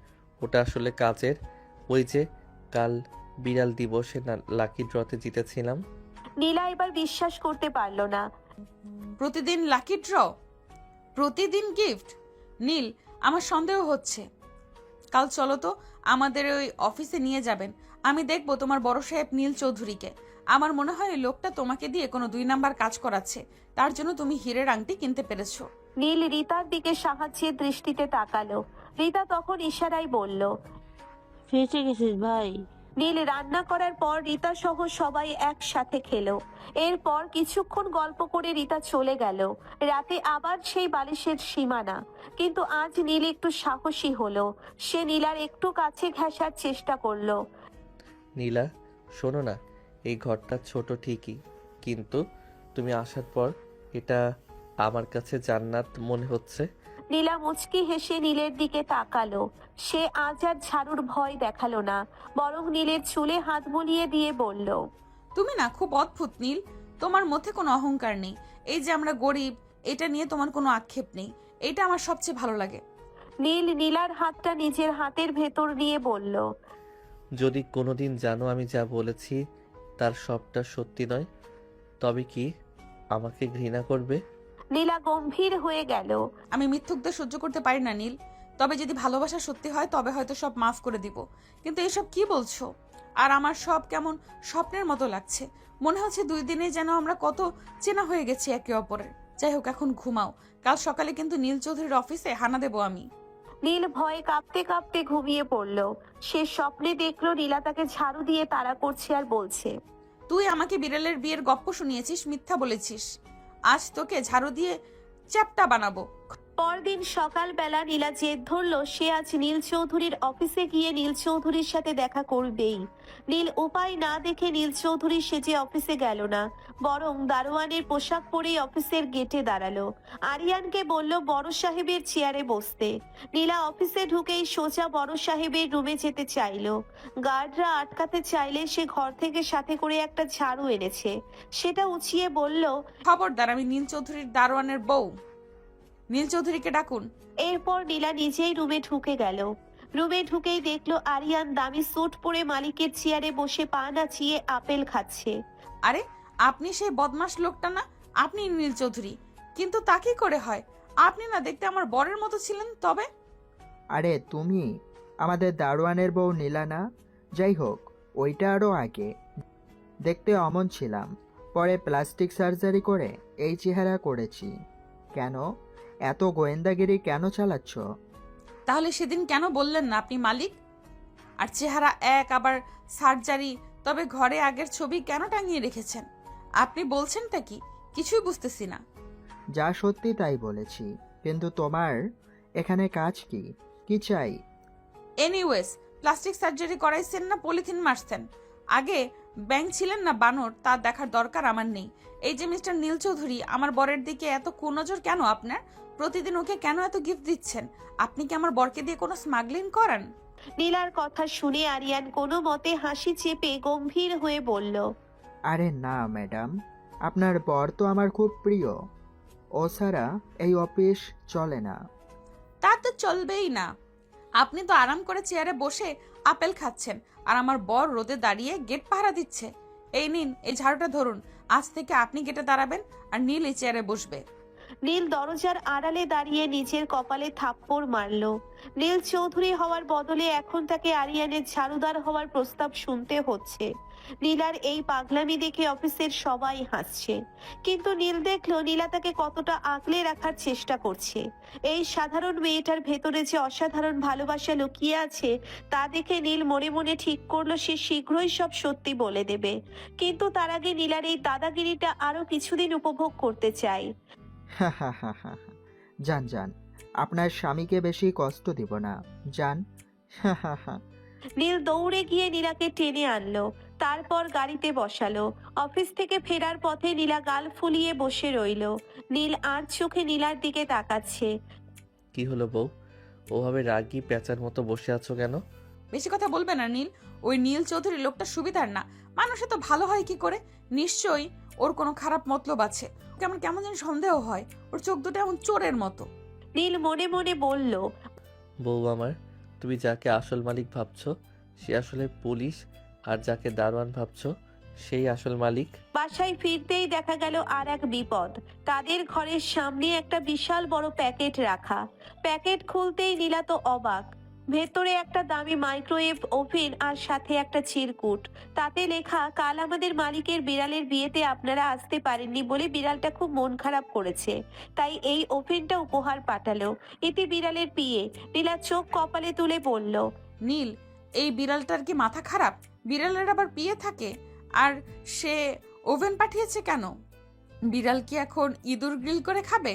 ওটা আসলে কাচের। ওই যে কাল বিড়াল দিবসে না লাকি ড্রতে জিতেছিলাম। নীলা এবার বিশ্বাস করতে পারলো না। প্রতিদিন লাকি ড্র, প্রতিদিন গিফট? নীল, আমার সন্দেহ হচ্ছে। কাল চলো তো, আমাদের ওই অফিসে নিয়ে যাবেন। আমি দেখবো তোমার বড় সাহেব নীল চৌধুরীকে। আমার মনে হয় এই লোকটা তোমাকে দিয়ে কোনো 2 নাম্বার কাজ করাচ্ছে, তার জন্য তুমি হীরের আংটি কিনতে পেরেছো। নীল রিতার দিকে সাহায্যের দৃষ্টিতে তাকালো। রিতা তখন ইশারায় বলল। ফেঁসে গেছিস ভাই। নীল রান্না করার পর রিতা সহ সবাই একসাথে খেলো। এরপর কিছুক্ষণ গল্প করে রিতা চলে গেল। রাতে আবার সেই বালিশের সীমানা। কিন্তু আজ নীল একটু সাহসী হলো। সে নীলার একটু কাছে ঘেঁষার চেষ্টা করলো। নীলা, শোনো না, এই ঘরটা ছোট ঠিকই, কিন্তু তুমি আসার পর এটা আমার কাছে জান্নাত মনে হচ্ছে। নীলা মুচকি হেসে নীলের দিকে তাকালো। সে আজ আর ঝাড়ুর ভয় দেখালো না, বরং নীলের চুলে হাত বুলিয়ে দিয়ে বলল, তুমি না খুব অদ্ভুত নীল, তোমার মধ্যে কোনো অহংকার নেই। এই যে আমরা গরিব, এটা নিয়ে তোমার কোনো আক্ষেপ নেই। এটা আমার সবচেয়ে ভালো লাগে। নীল নীলার হাতটা নিজের হাতের ভেতর নিয়ে বলল, যদি কোনোদিন জানো আমি যা বলেছি তার সবটা সত্যি নয়, তবে কি আমাকে ঘৃণা করবে? নীলা গম্ভীর হয়ে গেল। আমি মিথ্যুকদের সহ্য করতে পারি না নীল। তবে যদি ভালোবাসা সত্যি হয় তবে হয়তো সব মাফ করে দিব। কিন্তু এসব কি বলছো? আর আমার সব কেমন স্বপ্নের মতো লাগছে। মনে হচ্ছে 2 দিনে যেন আমরা কত চেনা হয়ে গেছি একে অপরের। যাই হোক, এখন ঘুমাও। কাল সকালে কিন্তু নীল চৌধুরীর অফিসে হানা দেবো আমি। নীল ভয়ে কাঁপতে কাঁপতে ঘুমিয়ে পড়ল। সে স্বপ্নে দেখলো নীলা তাকে ঝাড়ু দিয়ে তাড়া করছে আর বলছে, তুই আমাকে বিড়ালের বিয়ের গপ্প শুনিয়েছিস, মিথ্যা বলেছিস। আজ তোকে ঝাড়ু দিয়ে চ্যাপ্টা বানাবো। পরদিন সকালবেলা নীলা জেদ ধরলো সে আজ নীল চৌধুরীর অফিসে গিয়ে নীল চৌধুরীর সাথে দেখা করবেই। নীল উপায় না দেখে নীল চৌধুরী সেজে অফিসে গেল না, বরং দারোয়ানের পোশাক পরেই অফিসের গেটে দাঁড়ালো। আরিয়ানকে বলল বড় সাহেবের চেয়ারে বসতে। নীলা অফিসে ঢুকেই সোজা বড় সাহেবের রুমে যেতে চাইলো। গার্ডরা আটকাতে চাইলে সে ঘর থেকে সাথে করে একটা ঝাড়ু এনেছে। সেটা উঁচিয়ে বলল, খবরদার, আমি নীল চৌধুরীর দারোয়ানের বউ। নীল চৌধুরীকে ডাকুন। এরপর নীলা নিজেই রুমে ঢুকে গেল। রুমে ঢুকেই দেখলো আরিয়ান দামি স্যুট পরে মালিকের চেয়ারে বসে পা নাচিয়ে আপেল খাচ্ছে। আরে, আপনি সেই বদমাশ লোকটা না? আপনি নীল চৌধুরী? কিন্তু তা কি করে হয়? আপনি না দেখতে আমার বরের মতো ছিলেন। তবে আরে তুমি আমাদের দারোয়ানের বউ নীলা না? যাই হোক, ওইটা আরও আগে দেখতে অমন ছিলাম, পরে প্লাস্টিক সার্জারি করে এই চেহারা করেছি। কেন এত গোয়েন্দাগিরি কেন চালাচ্ছ? তাহলে সেদিন কেন বললেন না আপনি মালিক? আর চেহারা এক, আবার সার্জারি, তবে ঘরে আগের ছবি কেন টাঙিয়ে রেখেছেন? আপনি বলছেনটা কি? কিছুই বুঝতেছি না। যা সত্যি তাই বলেছি, কিন্তু তোমার এখানে কাজ কি? কি চাই? এনিওয়েজ, প্লাস্টিক সার্জারি করাইছেন না পলিথিন মারছেন? আগে ব্যাং ছিলেন না বানর, তা দেখার দরকার আমার নেই। এই যে মিস্টার নীল চৌধুরী, আমার বরের দিকে এত কুনজর কেন আপনার? প্রতিদিন ওকে কেন এত গিফট দিচ্ছেন? আপনি কি আমার বরকে দিয়ে কোনো স্মাগলিং করান? নীলার কথা শুনে আরিয়ান কোনো মতে হাসি চেপে গম্ভীর হয়ে বলল, আরে না ম্যাডাম, আপনার বর তো আমার খুব প্রিয়। ও ছাড়া এই অফিস চলে না। তা তো চলবেই না। আপনি তো আরাম করে চেয়ারে বসে আপেল খাচ্ছেন, আর আমার বর রোদে দাঁড়িয়ে গেট পাহারা দিচ্ছে। এই নিন, এই ঝাড়ুটা ধরুন। আজ থেকে আপনি গেটে দাঁড়াবেন আর নীল এই চেয়ারে বসবে। নীল দরজার আড়ালে দাঁড়িয়ে নিজের কপালে থাপ্পড় মারল। নীল চৌধুরী হওয়ার বদলে এখন তাকে আরিয়ানের ঝাড়ুদার হওয়ার প্রস্তাব শুনতে হচ্ছে। নীলার এই পাগলামি দেখে অফিসের সবাই হাসছে, কিন্তু নীল দেখলো নীলা তাকে কতটা আগলে রাখার চেষ্টা করছে। এই সাধারণ মেয়েটার ভেতরে যে অসাধারণ ভালোবাসা লুকিয়ে আছে তা দেখে নীল মনে মনে ঠিক করলো সে শীঘ্রই সব সত্যি বলে দেবে, কিন্তু তার আগে নীলার এই দাদাগিরিটা আরো কিছুদিন উপভোগ করতে চায়। হা হা হা হা হা। যান যান, আপনার স্বামীকে বেশি কষ্ট দিব না, যান। হা হা হা। নীল দৌড়ে গিয়ে নীলাকে টেনে আনলো, তারপর গাড়িতে বসালো। অফিস থেকে ফেরার পথে নীলা গাল ফুলিয়ে বসে রইলো। নীল আর চোখে নীলার দিকে তাকাচ্ছে। কি হলো বউ, ওভাবে রাগী পেঁচার মতো বসে আছো কেন? বেশি কথা বলবে না নীল। ওই নীল চৌধুরী লোকটা সুবিধার না, মানুষে তো ভালো হয় কি করে? নিশ্চয়ই ওর কোনো খারাপ মতলব আছে। কেমন কেমন যেন সন্দেহ হয়, ওর চোখ দুটো এমন চোরের মতো। নীল মনে মনে বলল, বউ আমার, তুমি যাকে আসল মালিক ভাবছো সে আসলে পুলিশ, আর যাকে দারোয়ান ভাবছো সেই আসল মালিক। বাসায় ফিরতেই দেখা গেল আর এক বিপদ। তাদের ঘরের সামনে একটা বিশাল বড় প্যাকেট রাখা। প্যাকেট খুলতেই নীলা তো অবাক। ভেতরে একটা দামি মাইক্রোওয়েভ ওভেন আর সাথে একটা চিরকুট। তাতে লেখা, কাল আমাদের মালিকের বিড়ালের বিয়েতে আপনারা আসতে পারেননি বলে বিড়ালটা খুব মন খারাপ করেছে, তাই এই ওভেনটা উপহার পাঠালো। এতে বিড়ালের বিয়ে। নীলা চোখ কপালে তুলে বলল, নীল, এই বিড়ালটার কি মাথা খারাপ? বিড়ালের আবার বিয়ে থাকে, আর সে ওভেন পাঠিয়েছে কেন? বিড়াল কি এখন ইঁদুর গ্রিল করে খাবে?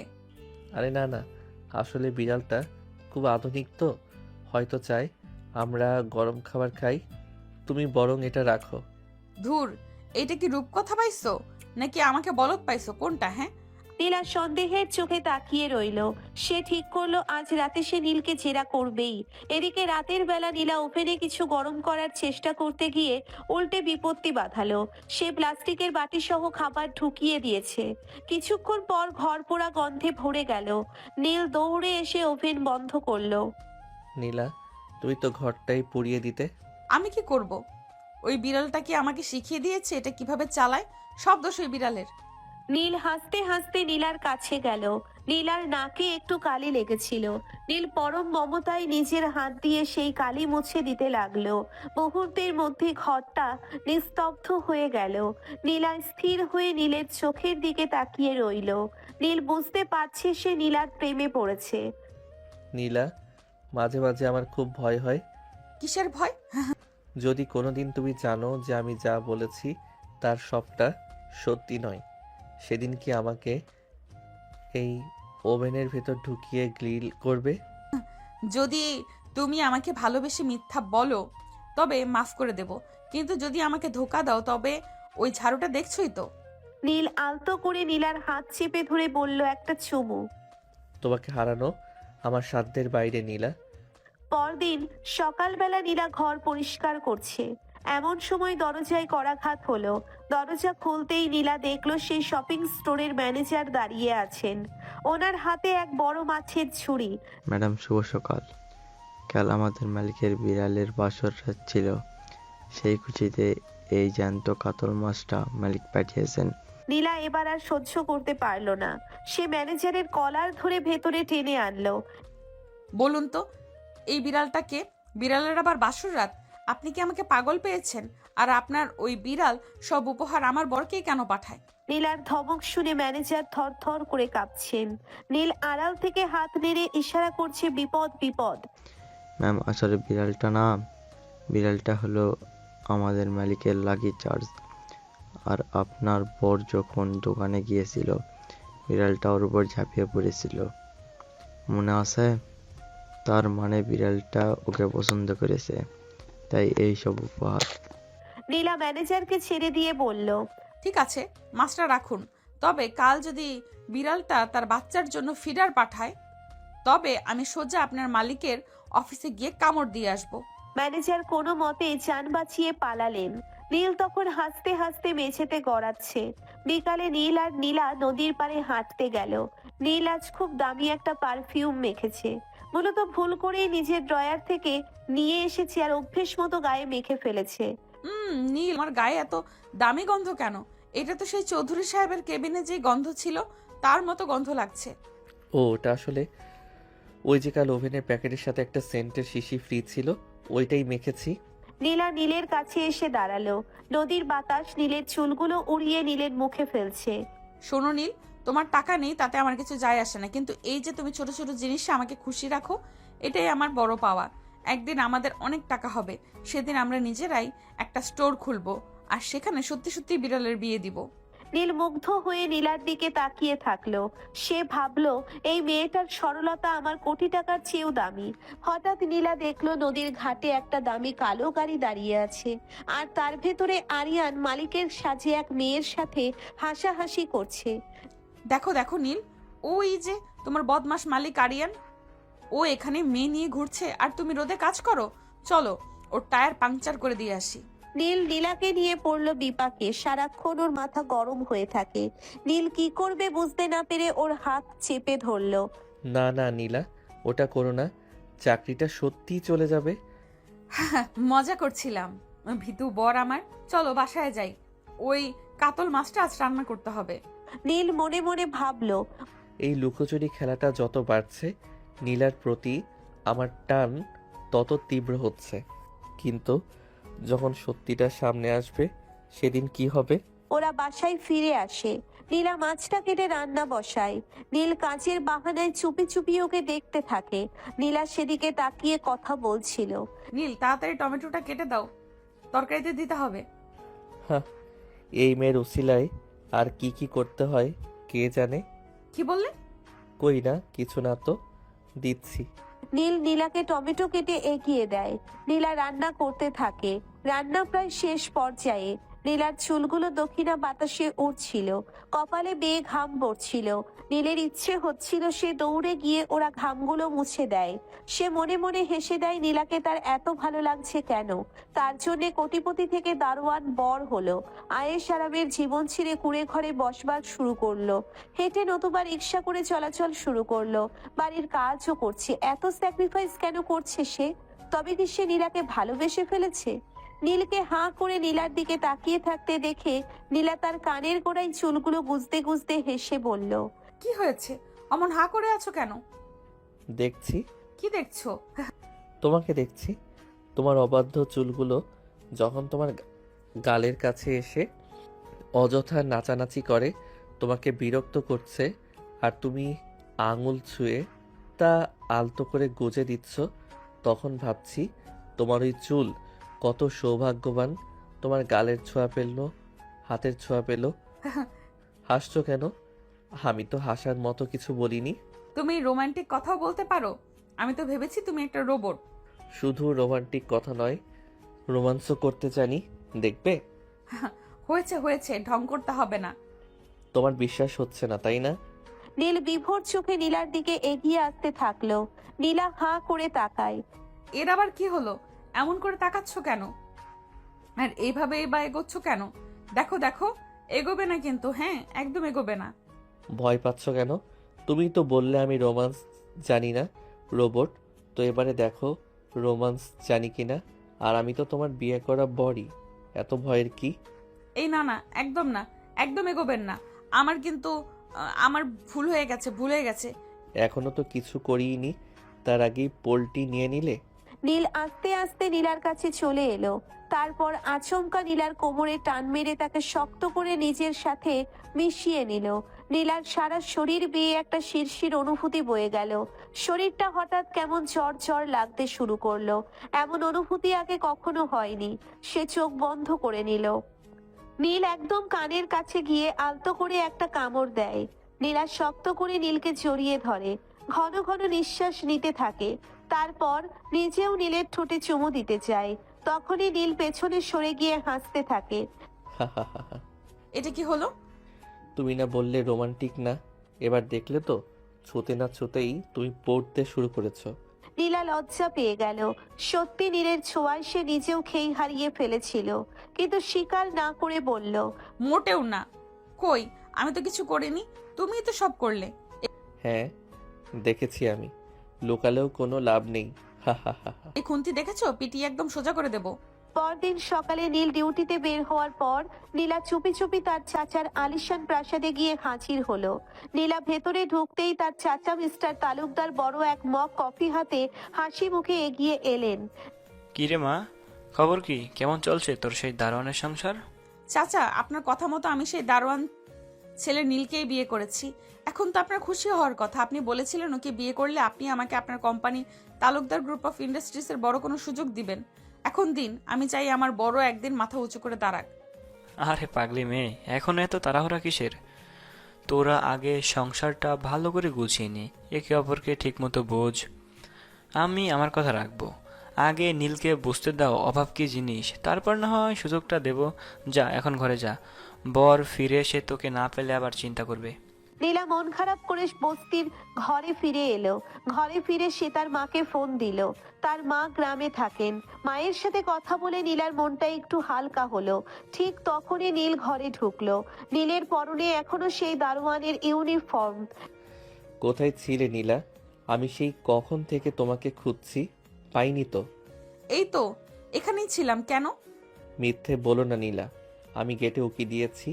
আরে না না, আসলে বিড়ালটা খুব আধুনিক তো, হয়তো চাই আমরা গরম খাবার খাই। তুমি বরং এটা রাখো। ধুর, এইটা কি রূপকথা পাইছো নাকি আমাকে বলদ পাইছো, কোনটা? হ্যাঁ, নীলা সন্দেহের চোখে তাকিয়ে রইল। সে ঠিক করলো আজ রাতে সে নীলকে জেরা করবেই। এদিকে রাতের বেলা নীলা ওভেনে কিছু গরম করার চেষ্টা করতে গিয়ে উল্টে বিপত্তি বাঁধালো। সে প্লাস্টিকের বাটি সহ খাবার ঢুকিয়ে দিয়েছে। কিছুক্ষণ পর ঘর পোড়া গন্ধে ভরে গেল। নীল দৌড়ে এসে ওভেন বন্ধ করলো। নীলা, তুমি তো ঘরটাই পুড়িয়ে দিতে। আমি কি করব? ওই বিড়ালটা কি আমাকে শিখিয়ে দিয়েছে এটা কিভাবে চালায়? সব দোষ ওই বিড়ালের। নীল হাসতে হাসতে নীলার কাছে গেল। নীলার নাকে একটু কালি লেগেছিল। নীল পরম মমতায় নিজের হাত দিয়ে সেই কালি মুছে দিতে লাগলো। মুহূর্তের মধ্যে ঘরটা নিস্তব্ধ হয়ে গেল। নীলা স্থির হয়ে নীলের চোখের দিকে তাকিয়ে রইল। নীল বুঝতে পারছে সে নীলার প্রেমে পড়েছে। নীলা, মাঝে মাঝে আমার খুব ভয় হয়। কিসের ভয়? যদি কোনোদিন তুমি জানো যে আমি যা বলেছি তার সবটা সত্যি নয়, সেদিন কি আমাকে এই ওভেনের ভেতর ঢুকিয়ে গ্রিল করবে? যদি তুমি আমাকে ভালোবেসে মিথ্যা বলো তবে মাফ করে দেব, কিন্তু যদি আমাকে ধোকা দাও তবে ওই ঝাড়ুটা দেখছোই তো। নীল আলতো করে নীলার হাত চেপে ধরে বলল, একটা চুমু। তোমাকে হারানো আমার সাধ্যের বাইরে নীলা। পরদিন সকালবেলা নীলা ঘর পরিষ্কার করছে, এমন সময় দরজায় করাঘাত হলো। দরজা খুলতেই নীলা দেখলো সেই শপিং স্টোরের ম্যানেজার দাঁড়িয়ে আছেন। ওনার হাতে এক বড় মাছের ছুরি। ম্যাডাম শুভ সকাল। কাল আমাদের মালিকের বিড়ালের বাসর রাত ছিল, সেই খুশিতে এই জ্যান্ত কাতল মাছটা মালিক পাঠিয়েছেন। নীলা এবার আর সহ্য করতে পারলো না। সে ম্যানেজারের কলার ধরে ভেতরে টেনে আনলো। বলুন তো, এই বিড়ালটাকে? বিড়ালের আবার বাসর রাত? আপনি কি আমাকে পাগল পেয়েছেন? আর আপনার ওই বিড়াল সব উপহার আমার বরকেই কেন পাঠায়? নীলার ধমক শুনে ম্যানেজার থরথর করে কাঁপছেন। নীল আড়াল থেকে হাত নেড়ে ইশারা করছে, বিপদ বিপদ। ম্যাম, আসলে বিড়ালটা না, বিড়ালটা হলো আমাদের মালিকের লাকি চার্জ। আর আপনার বর যখন দোকানে গিয়েছিল বিড়ালটা ওর উপর ঝাঁপিয়ে পড়েছিল, মনে আছে? তার মানে বিড়ালটা ওকে পছন্দ করেছে, তাই এই সব উপহার। নীলা ম্যানেজারকে ছেড়ে দিয়ে বলল, ঠিক আছে, মাছটা রাখুন। তবে কাল যদি বিড়ালটা তার বাচ্চার জন্য ফিডার পাঠায় তবে আমি সোজা আপনার মালিকের অফিসে গিয়ে কামড় দিয়ে আসবো। ম্যানেজার কোনো মতে যান বাঁচিয়ে পালালেন। নীল তখন হাসতে হাসতে মেঝেতে গড়াচ্ছে। বিকালে নীল আর নীলা নদীর পাড়ে হাঁটতে গেল। নীল আজ খুব দামি একটা পারফিউম মেখেছে। মূলত ভুল করেই নিজের ড্রয়ার থেকে নিয়ে এসেছে আর অভ্যেস মতো গায়ে মেখে ফেলেছে। নীল, আমার গায়ে এত দামি গন্ধ কেন? এটা তো সেই চৌধুরী সাহেবের কেবিনে যে গন্ধ ছিল তার মতো গন্ধ লাগছে। ও ওটা আসলে ওই যে কাল ওভেনের প্যাকেটের সাথে একটা সেন্টের শিশি ফ্রি ছিল, ওইটাই মেখেছি। নীলা নীলের কাছে এসে দাঁড়ালো। নদীর বাতাস নীলের চুলগুলো উড়িয়ে নীলের মুখে ফেলছে। শোনো নীল, তোমার টাকা নেই তাতে আমার কিছু যায় আসে না, কিন্তু এই যে তুমি ছোট ছোট জিনিসে আমাকে খুশি রাখো, এটাই আমার বড় পাওয়া। একদিন আমাদের অনেক টাকা হবে, সেদিন আমরা নিজেরাই একটা স্টোর খুলবো, আর সেখানে সত্যি সত্যি বিড়ালের বিয়ে দিব। নীল মুগ্ধ হয়ে নীলার দিকে তাকিয়ে থাকলো। সে ভাবলো এই মেয়েটার সরলতা আমার কোটি টাকার চেয়েও দামি। হঠাৎ নীলা দেখলো নদীর ঘাটে একটা দামি কালো গাড়ি দাঁড়িয়ে আছে, আর তার ভেতরে আরিয়ান মালিকের সাজে এক মেয়ের সাথে হাসাহাসি করছে। দেখো দেখো নীল, ওই যে তোমার বদমাস মালিক আরিয়ান, ও এখানে মেয়ে নিয়ে ঘুরছে আর তুমি রোদে কাজ করো। চলো ওর টায়ার পাংচার করে দিয়ে আসি। নীল নীলাকে নিয়ে পড়লো বিপাকে। সারাক্ষণ ওর মাথা গরম হয়ে থাকে। নীল কি করবে বুঝতে না পেরে ওর হাত চেপে ধরলো। না না নীলা, ওটা করো না, চাকরিটা সত্যিই চলে যাবে। মজা করছিলাম ভিতু বর আমার। চলো বাসায় যাই, ওই কাতল মাছটা আজ রান্না করতে হবে। নীল মনে মনে ভাবলো, এই লুকোচুরি খেলাটা যত বাড়ছে, নীলার প্রতি আমার টান তত তীব্র হচ্ছে। কিন্তু যখন সত্যিটা সামনে আসবে, সেদিন কি হবে? ওরা বাসায় ফিরে আসে। নীলা মাছটা কেটে রান্না বসায়। নীল কাজের বাহানায় চুপি চুপি ওকে দেখতে থাকে। নীলা সেদিকে তাকিয়ে কথা বলছিল। নীল তাড়াতাড়ি টমেটোটা কেটে দাও, তরকারিতে দিতে হবে। হ্যাঁ, এই মেয়ের উসিলায় আর কি কি করতে হয় কে জানে। কি বললে? কই না, কিছু না তো, দিচ্ছি। নীল নীলাকে টমেটো কেটে এগিয়ে দেয়। নীলা রান্না করতে থাকে। রান্না প্রায় শেষ পর্যায়ে। নীলার চুলগুলো দক্ষিণা বাতাসে উড়ছিল, কপালে বেয়ে ঘাম পড়ছিল। নীলের ইচ্ছে হচ্ছিল সে দৌড়ে গিয়ে ওরা ঘামগুলো মুছে দেয়। সে মনে মনে হেসে দেয় নীলাকে তার এত ভালো লাগছে কেন। তার জন্যে কোটিপতি থেকে দারোয়ান বর হলো। আয়েশ আরামের জীবন ছেড়ে কুড়ে ঘরে বসবাস শুরু করলো। হেঁটে নতুবা রিক্সা করে চলাচল শুরু করলো। বাড়ির কাজও করছে। এত স্যাক্রিফাইস কেন করছে সে? তবে কি সে নীলাকে ভালোবেসে ফেলেছে? নীলকে হাঁ করে নীলার দিকে তাকিয়ে থাকতে দেখে নীলা তার কানের গোড়ায় চুলগুলো গুজতে গুজতে হেসে বলল, কি হয়েছে, অমন হা করে আছো কেন? দেখছি। কি দেখছো? তোমাকে দেখছি। তোমার অবাধ্য চুলগুলো যখন তোমার গালের কাছে এসে অযথা নাচানাচি করে, তোমাকে বিরক্ত করছে, আর তুমি আঙুল ছুঁয়ে তা আলতো করে গুজে দিচ্ছ, তখন ভাবছি তোমার ওই চুল কত সৌভাগ্যবান, তোমার গালের ছোঁয়া পেল, হাতের ছোঁয়া পেল। হাসছো কেন? আমি তো হাসার মতো কিছু বলিনি। তুমি রোমান্টিক কথাও বলতে পারো? আমি তো ভেবেছি তুমি একটা রোবট। শুধু রোমান্টিক কথা নয়, রোমান্সও করতে জানি, দেখবে? হয়েছে হয়েছে, ঢং করতে হবে না। তোমার বিশ্বাস হচ্ছে না তাই না? নীল বিভোর চোখে নীলার দিকে এগিয়ে আসতে থাকলো। নীলা হাঁ করে তাকায়। এর আবার কি হলো? এমন করে তাকাচ্ছ কেন? আর এইভাবে বা এগোচ্ছ কেন? দেখো দেখো, এগোবে না কিন্তু, হ্যাঁ একদম এগোবে না। ভয় পাচ্ছ কেন? তুমি তো বললে আমি রোমান্স জানি না, রোবট। তো এবারে দেখো রোমান্স জানি কিনা। আর আমি তো তোমার বিয়ে করা বরই, এত ভয়ের কি? এই না না, একদম না, একদম এগোবেন না। আমার কিন্তু আমার ভুল হয়ে গেছে, ভুল হয়ে গেছে। এখনো তো কিছু করিনি, তার আগেই পোলটি নিয়ে নিলে। নীল আস্তে আস্তে নীলার কাছে চলে এলো। তারপর আচমকা নীলার কোমরে টান মেরে তাকে শক্ত করে নিজের সাথে মিশিয়ে নিল। নীলার সারা শরীর বেয়ে একটা শিরশির অনুভূতি বয়ে গেল। শরীরটা হঠাৎ কেমন জ্বর জ্বর লাগতে শুরু করলো। এমন অনুভূতি আগে কখনো হয়নি। সে চোখ বন্ধ করে নিল। নীল একদম কানের কাছে গিয়ে আলতো করে একটা কামড় দেয়। নীলা শক্ত করে নীলকে জড়িয়ে ধরে। ঘন ঘন নিঃশ্বাস নিতে থাকে। তারপর নিজেও নীলের ঠোঁটে চুমু দিতে চায়। তখনই নীল পেছনে সরে গিয়ে হাসতে থাকে। এটা কি হলো? তুমি না বললে রোমান্টিক না, এবার দেখলে তো, ছুতে না ছুতেই তুমি পড়তে শুরু করেছো। নীলা লজ্জা পেয়ে গেল। সত্যি নীলের ছোঁয়ায় সে নিজেও খেই হারিয়ে ফেলেছিল, কিন্তু স্বীকার না করে বলল, মোটেও না। কই, আমি তো কিছু করিনি, তুমিই তো সব করলে। হ্যাঁ দেখেছি আমি, লোকালেও কোনো লাভ নেই। এই খুন্তি দেখেছো? পিটিয়ে একদম সোজা করে দেব। পরদিন সকালে নীল ডিউটিতে বের হওয়ার পর নীলা চুপি চুপি তার চাচার আলিশান প্রাসাদে গিয়ে হাজির হলো। নীলা ভেতরে ঢুকতেই তার চাচা মিস্টার তালুকদার বড় এক মগ কফি হাতে হাসি মুখে এগিয়ে এলেন। কি রে মা, খবর কি? কেমন চলছে তোর সেই দারোয়ানের সংসার? চাচা, আপনার কথা মতো আমি সেই দারোয়ান ছেলে নীলকেই বিয়ে করেছি। এখন তো আপনার খুশি হওয়ার কথা। আপনি বলেছিলেন ওকে বিয়ে করলে আপনি আমাকে আপনার কোম্পানি তালুকদার গ্রুপ অফ ইন্ডাস্ট্রিজের বড় কোনো সুযোগ দিবেন। এখন দিন, আমি চাই আমার বড় একদিন মাথা উঁচু করে দাঁড়াক। আরে পাগলি মেয়ে, এখন এত তাড়াহুড়া কিসের? তোরা আগে সংসারটা ভালো করে গুছিয়ে নি, একে অপরকে ঠিকমতো বোঝ। আমি আমার কথা রাখবো, আগে নীলকে বুঝতে দাও অভাব কি জিনিস, তারপর না হয় সুযোগটা দেব। যা, এখন ঘরে যা, বর ফিরে এসে তোকে না পেলে আবার চিন্তা করবে। নীলা মন খারাপ করে বস্তির ঘরে ফিরে এলো। ঘরে ফিরে সে তার মাকে ফোন দিল। তার মা গ্রামে থাকেন। মায়ের সাথে কথা বলে নীলার মনটা একটু হালকা হলো। ঠিক তখনই নীল ঘরে ঢুকলো। নীলের পরনে এখনো সেই দারোয়ানের ইউনিফর্ম। কোথায় ছিলে নীলা? আমি সেই কখন থেকে তোমাকে খুঁজছি, পাইনি তো। এই তো এখানেই ছিলাম। কেন? মিথ্যে বলো না নীলা, আমি গেটে উকি দিয়েছি,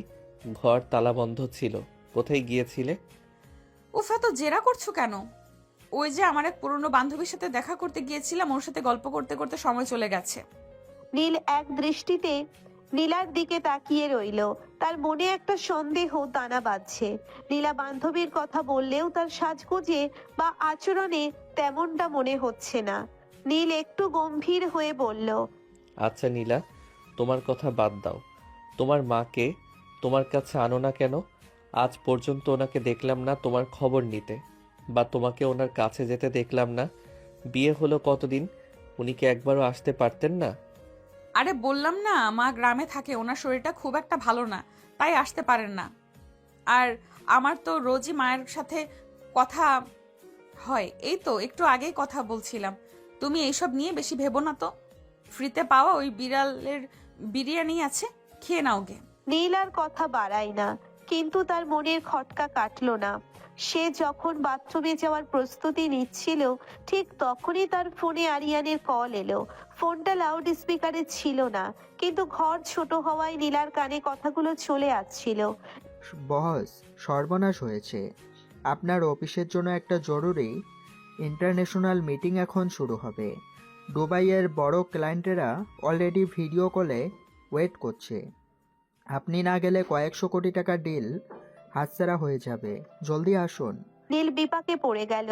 ঘর তালা বন্ধ ছিল। কোথায় গিয়েছিলে? উফ, এত জেরা করছো কেন? ওই যে আমার এক পুরনো বান্ধবীর সাথে দেখা করতে গিয়েছিলাম, ওর সাথে গল্প করতে করতে সময় চলে গেছে। নীল এক দৃষ্টিতে নীলার দিকে তাকিয়ে রইল। তার মনে একটা সন্দেহ দানা বাঁধছে। নীলা বান্ধবীর কথা বললেও তার সাজগোজে বা আচরণে তেমনটা মনে হচ্ছে না। নীল একটু গম্ভীর হয়ে বলল, আচ্ছা নীলা, তোমার কথা বাদ দাও। তোমার মাকে তোমার কাছে আনো না কেন? আজ পর্যন্ত ওনাকে দেখলাম না তোমার খবর নিতে, বা তোমাকে ওনার কাছে যেতে দেখলাম না। বিয়ে হলো কতদিন, উনি কি একবারও আসতে পারতেন না? আরে বললাম না, মা গ্রামে থাকে, ওনার শরীরটা খুব একটা ভালো না, তাই আসতে পারেন না। আর আমার তো রোজই মায়ের সাথে কথা হয়। এই তো একটু আগেই কথা বলছিলাম। তুমি এইসব নিয়ে বেশি ভেবো না তো। ফ্রিতে পাওয়া ওই বিড়ালের বিরিয়ানি আছে, খেয়ে নাও গে। নীল আর কথা বাড়ায় না, কিন্তু তার মনের খটকা কাটলো না। সে যখন বাথরুমে যাওয়ার প্রস্তুতি নিচ্ছিল, ঠিক তখনই তার ফোনে আরিয়ানের কল এলো। ফোনটা লাউড স্পিকারে ছিল না, কিন্তু ঘর ছোট হওয়ায় নীলার কানে কথাগুলো চলে আসছিল। বস, সর্বনাশ হয়েছে। আপনার অফিসের জন্য একটা জরুরি ইন্টারন্যাশনাল মিটিং এখন শুরু হবে। দুবাইয়ের বড় ক্লায়েন্টেরা অলরেডি ভিডিও কলে ওয়েট করছে। আপনি না গেলে কয়েকশো কোটি টাকার ডিল হাতছাড়া হয়ে যাবে। জলদি আসুন। নীল বিপাকে পড়ে গেল।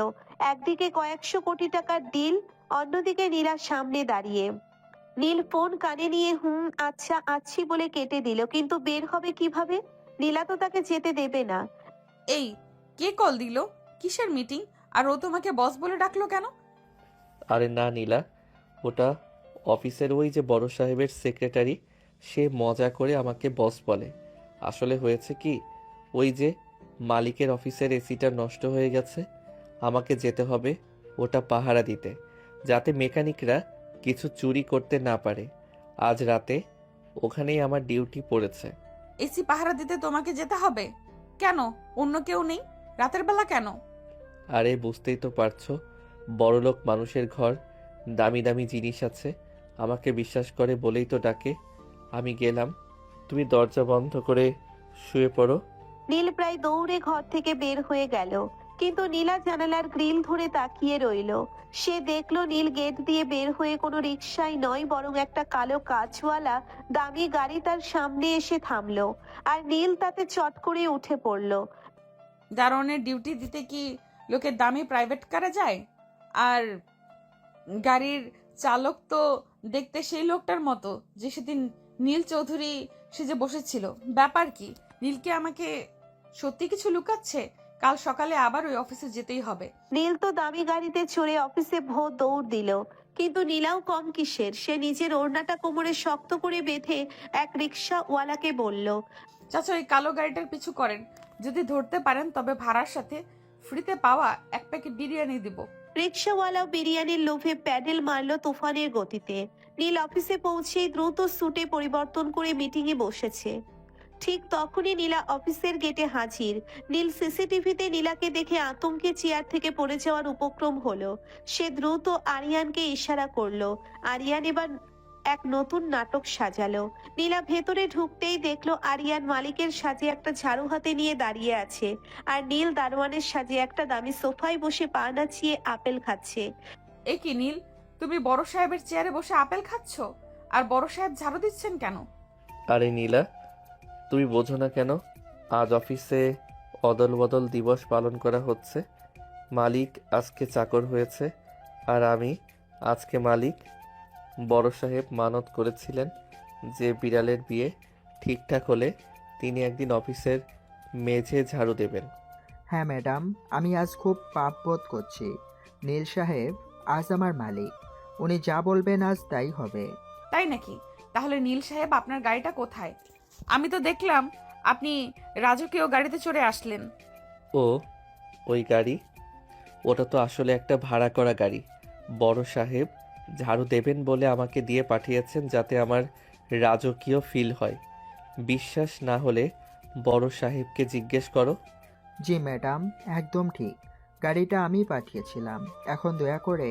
একদিকে কয়েকশো কোটি টাকার ডিল, অন্যদিকে নীলার সামনে দাঁড়িয়ে। নীল ফোন কানে নিয়ে আচ্ছা আচ্ছি বলে কেটে দিল, কিন্তু বের হবে কিভাবে? নীলা তো তাকে যেতে দেবে না। এই, কে কল দিল? কিসের মিটিং? আর ও তোমাকে বস বলে ডাকলো কেন? আরে না নীলা, ওটা অফিসের ওই যে বড় সাহেবের সেক্রেটারি, সে মজা করে আমাকে বস বলে। আসলে হয়েছে কি, ওই যে মালিকের অফিসের এসিটা নষ্ট হয়ে গেছে, আমাকে যেতে হবে ওটা পাহারা দিতে, যাতে মেকানিকরা কিছু চুরি করতে না পারে। আজ রাতে ওখানেই আমার ডিউটি পড়েছে। এসি পাহারা দিতে তোমাকে যেতে হবে কেন? অন্য কেউ নেই? রাতের বেলা কেন? আরে বুঝতেই তো পারছো, বড়লোক মানুষের ঘর, দামি দামি জিনিস আছে, আমাকে বিশ্বাস করে বলেই তো ডাকে। আমি গেলাম, তুমি দরজা বন্ধ করে শুয়ে পড়ো। নীল প্রায় দৌড়ে ঘর থেকে বের হয়ে গেল, কিন্তু নীলা জানালার গ্রিল ধরে তাকিয়ে রইল। সে দেখলো নীল গেট দিয়ে বের হয়ে কোনো রিকশায় নয়, বরং একটা কালো কাঁচওয়ালা দামি গাড়ি তার সামনে এসে থামলো। আর নীল তাতে চট করে উঠে পড়লো। দারোয়ানের ডিউটি দিতে কি লোকের দামি প্রাইভেট কারে যায়? আর গাড়ির চালক তো দেখতে সেই লোকটার মতো যে সেদিন নীল চৌধুরী সে যে বসেছিল। ব্যাপার কি? নীলকে আমাকে সত্যি কিছু লুকাচ্ছে? কাল সকালে আবার ওই অফিসে যেতেই হবে। নীল তো দামি গাড়িতে চড়ে অফিসে ভোর দৌড় দিল, কিন্তু নীলাও কম কিসের। সে নিজের ওড়নাটা কোমরে শক্ত করে বেঁধে এক রিক্সাওয়ালাকে বলল, চাচা, ওই কালো গাড়িটার পিছু করেন। যদি ধরতে পারেন তবে ভাড়ার সাথে ফ্রিতে পাওয়া এক প্যাকেট বিরিয়ানি দিব। রিক্সাওয়ালা বিরিয়ানির লোভে প্যাডেল মারলো তুফানের গতিতে। নীল অফিসে পৌঁছেই দ্রুত স্যুটে পরিবর্তন করে মিটিংয়ে বসেছে। ঠিক তখনই নীলা অফিসের গেটে হাজির। নীল সিসিটিভিতে নীলাকে দেখে আতঙ্কে চেয়ার থেকে পড়ে যাওয়ার উপক্রম হলো। সে দ্রুত আরিয়ানকে ইশারা করলো। আরিয়ান এবার এক নতুন নাটক সাজালো। নীলা ভেতরে ঢুকতেই দেখলো আরিয়ান মালিকের সাজে একটা ঝাড়ু হাতে নিয়ে দাঁড়িয়ে আছে, আর নীল দারোয়ানের সাজে একটা দামি সোফায় বসে পা নাচিয়ে আপেল খাচ্ছে। এ কি নীল, তুমি বড় সাহেবের চেয়ারে বসে আপেল খাচ্ছ? আর বড় সাহেব ঝাড়ু দিচ্ছেন কেন? আরে নীলা, তুমি বোঝো না কেন? আজ অফিসে অদল বদল দিবস পালন করা হচ্ছে। মালিক আজকে চাকর হয়েছে, আর আমি আজকে মালিক। বড় সাহেব মানত করেছিলেন যে বিড়ালের বিয়ে ঠিকঠাক হলে তিনি একদিন অফিসের মেঝে ঝাড়ু দেবেন। হ্যাঁ ম্যাডাম, আমি আজ খুব পাপ বোধ করছি। নীল সাহেব আজ আমার মালিক, উনি যা বলবেন আজ তাই হবে। তাই নাকি? তাহলে নীল সাহেব আপনার গাড়িটা কোথায়? আমি তো দেখলাম আপনি রাজকীয় গাড়িতে চড়ে আসলেন। ও, ওই গাড়ি? ওটা তো আসলে একটা ভাড়া করা গাড়ি। বড় সাহেব ঝাড়ু দেবেন বলে আমাকে দিয়ে পাঠিয়েছেন, যাতে আমার রাজকীয় ফিল হয়। বিশ্বাস না হলে বড় সাহেবকে জিজ্ঞেস করো। জি ম্যাডাম, একদম ঠিক। গাড়িটা আমি পাঠিয়েছিলাম। এখন দয়া করে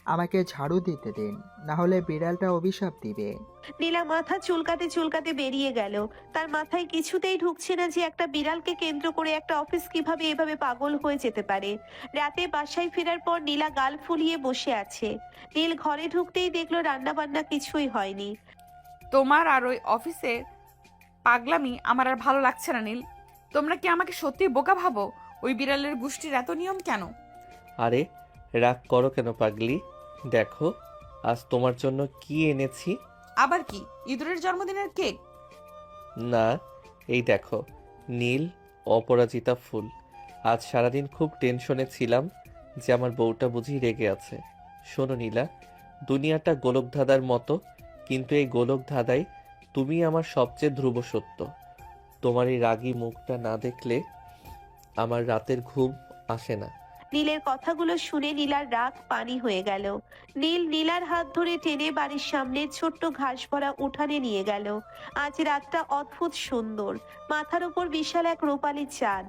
আমাকে ঝাড়ু দিতে দিন, না হলে বিড়ালটা অভিশাপ দিবে। নীলা মাথা চুলকাতে চুলকাতে বেরিয়ে গেল। তার মাথায় কিছুতেই ঢুকছে না যে একটা বিড়ালকে কেন্দ্র করে একটা অফিস কিভাবে এভাবে পাগল হয়ে যেতে পারে। রাতে বাসায় ফেরার পর নীলা গাল ফুলিয়ে বসে আছে। নীল ঘরে ঢুকতেই দেখলো রান্না বান্না কিছুই হয়নি। তোমার আর ওই অফিসে পাগলামি আমার আর ভালো লাগছে না নীল। তোমরা কি আমাকে সত্যি বোকা ভাবো? ওই বিড়ালের গোষ্ঠীর এত নিয়ম কেন? আরে রাগ করো কেন পাগলি? দেখো আজ তোমার জন্য কি এনেছি। আবার কি? ইঁদুরের জন্মদিনের কেক? না, এই দেখো, নীল অপরাজিতা ফুল। আজ সারাদিন খুব টেনশনে ছিলাম যে আমার বউটা বুঝি রেগে আছে। শোনো নীলা, দুনিয়াটা গোলকধাঁধার মতো, কিন্তু এই গোলকধাঁধায় তুমি আমার সবচেয়ে ধ্রুব সত্য। তোমার এই রাগী মুখটা না দেখলে আমার রাতের ঘুম আসে না। নীলের কথাগুলো শুনে নীলার রাগ পানি হয়ে গেল। নীল নীলার হাত ধরে টেনে বাড়ির সামনে ছোট্ট ঘাস ভরা উঠানে নিয়ে গেল। আজ রাতটা অদ্ভুত সুন্দর, মাথার উপর বিশাল এক রূপালী চাঁদ।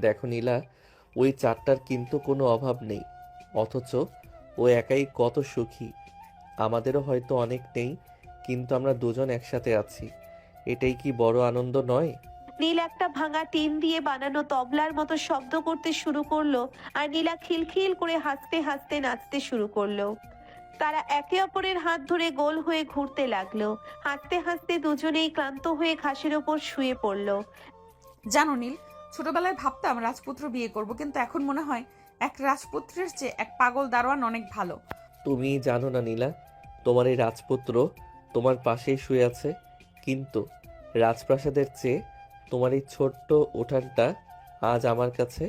দেখো নীলা, ওই চারটার কিন্তু কোনো অভাব নেই, অথচ ও একাই কত সুখী। আমাদেরও হয়তো অনেক নেই, কিন্তু আমরা দুজন একসাথে আছি, এটাই কি বড় আনন্দ নয়? নীল একটা ভাঙা টিন দিয়ে বানানো তবলার মতো শব্দ করতে শুরু করলো, আর নীলা খিলখিল করে হাসতে হাসতে নাচতে শুরু করলো। তারা একে অপরের হাত ধরে গোল হয়ে ঘুরতে লাগলো। হাসতে হাসতে দুজনেই ক্লান্ত হয়ে ঘাসের ওপর শুয়ে পড়লো। জানো নীল, ছোটবেলায় ভাবতাম রাজপুত্র বিয়ে করব, কিন্তু এখন মনে হয় এক রাজপুত্রের চেয়ে এক পাগল দারোয়ান অনেক ভালো। তুমি জানো না নীলা, তোমার এই রাজপুত্র তোমার পাশেই শুয়ে আছে, কিন্তু রাজপ্রাসাদের চেয়ে তোমার এই ছোট্ট উঠানটা আজ আমার কাছে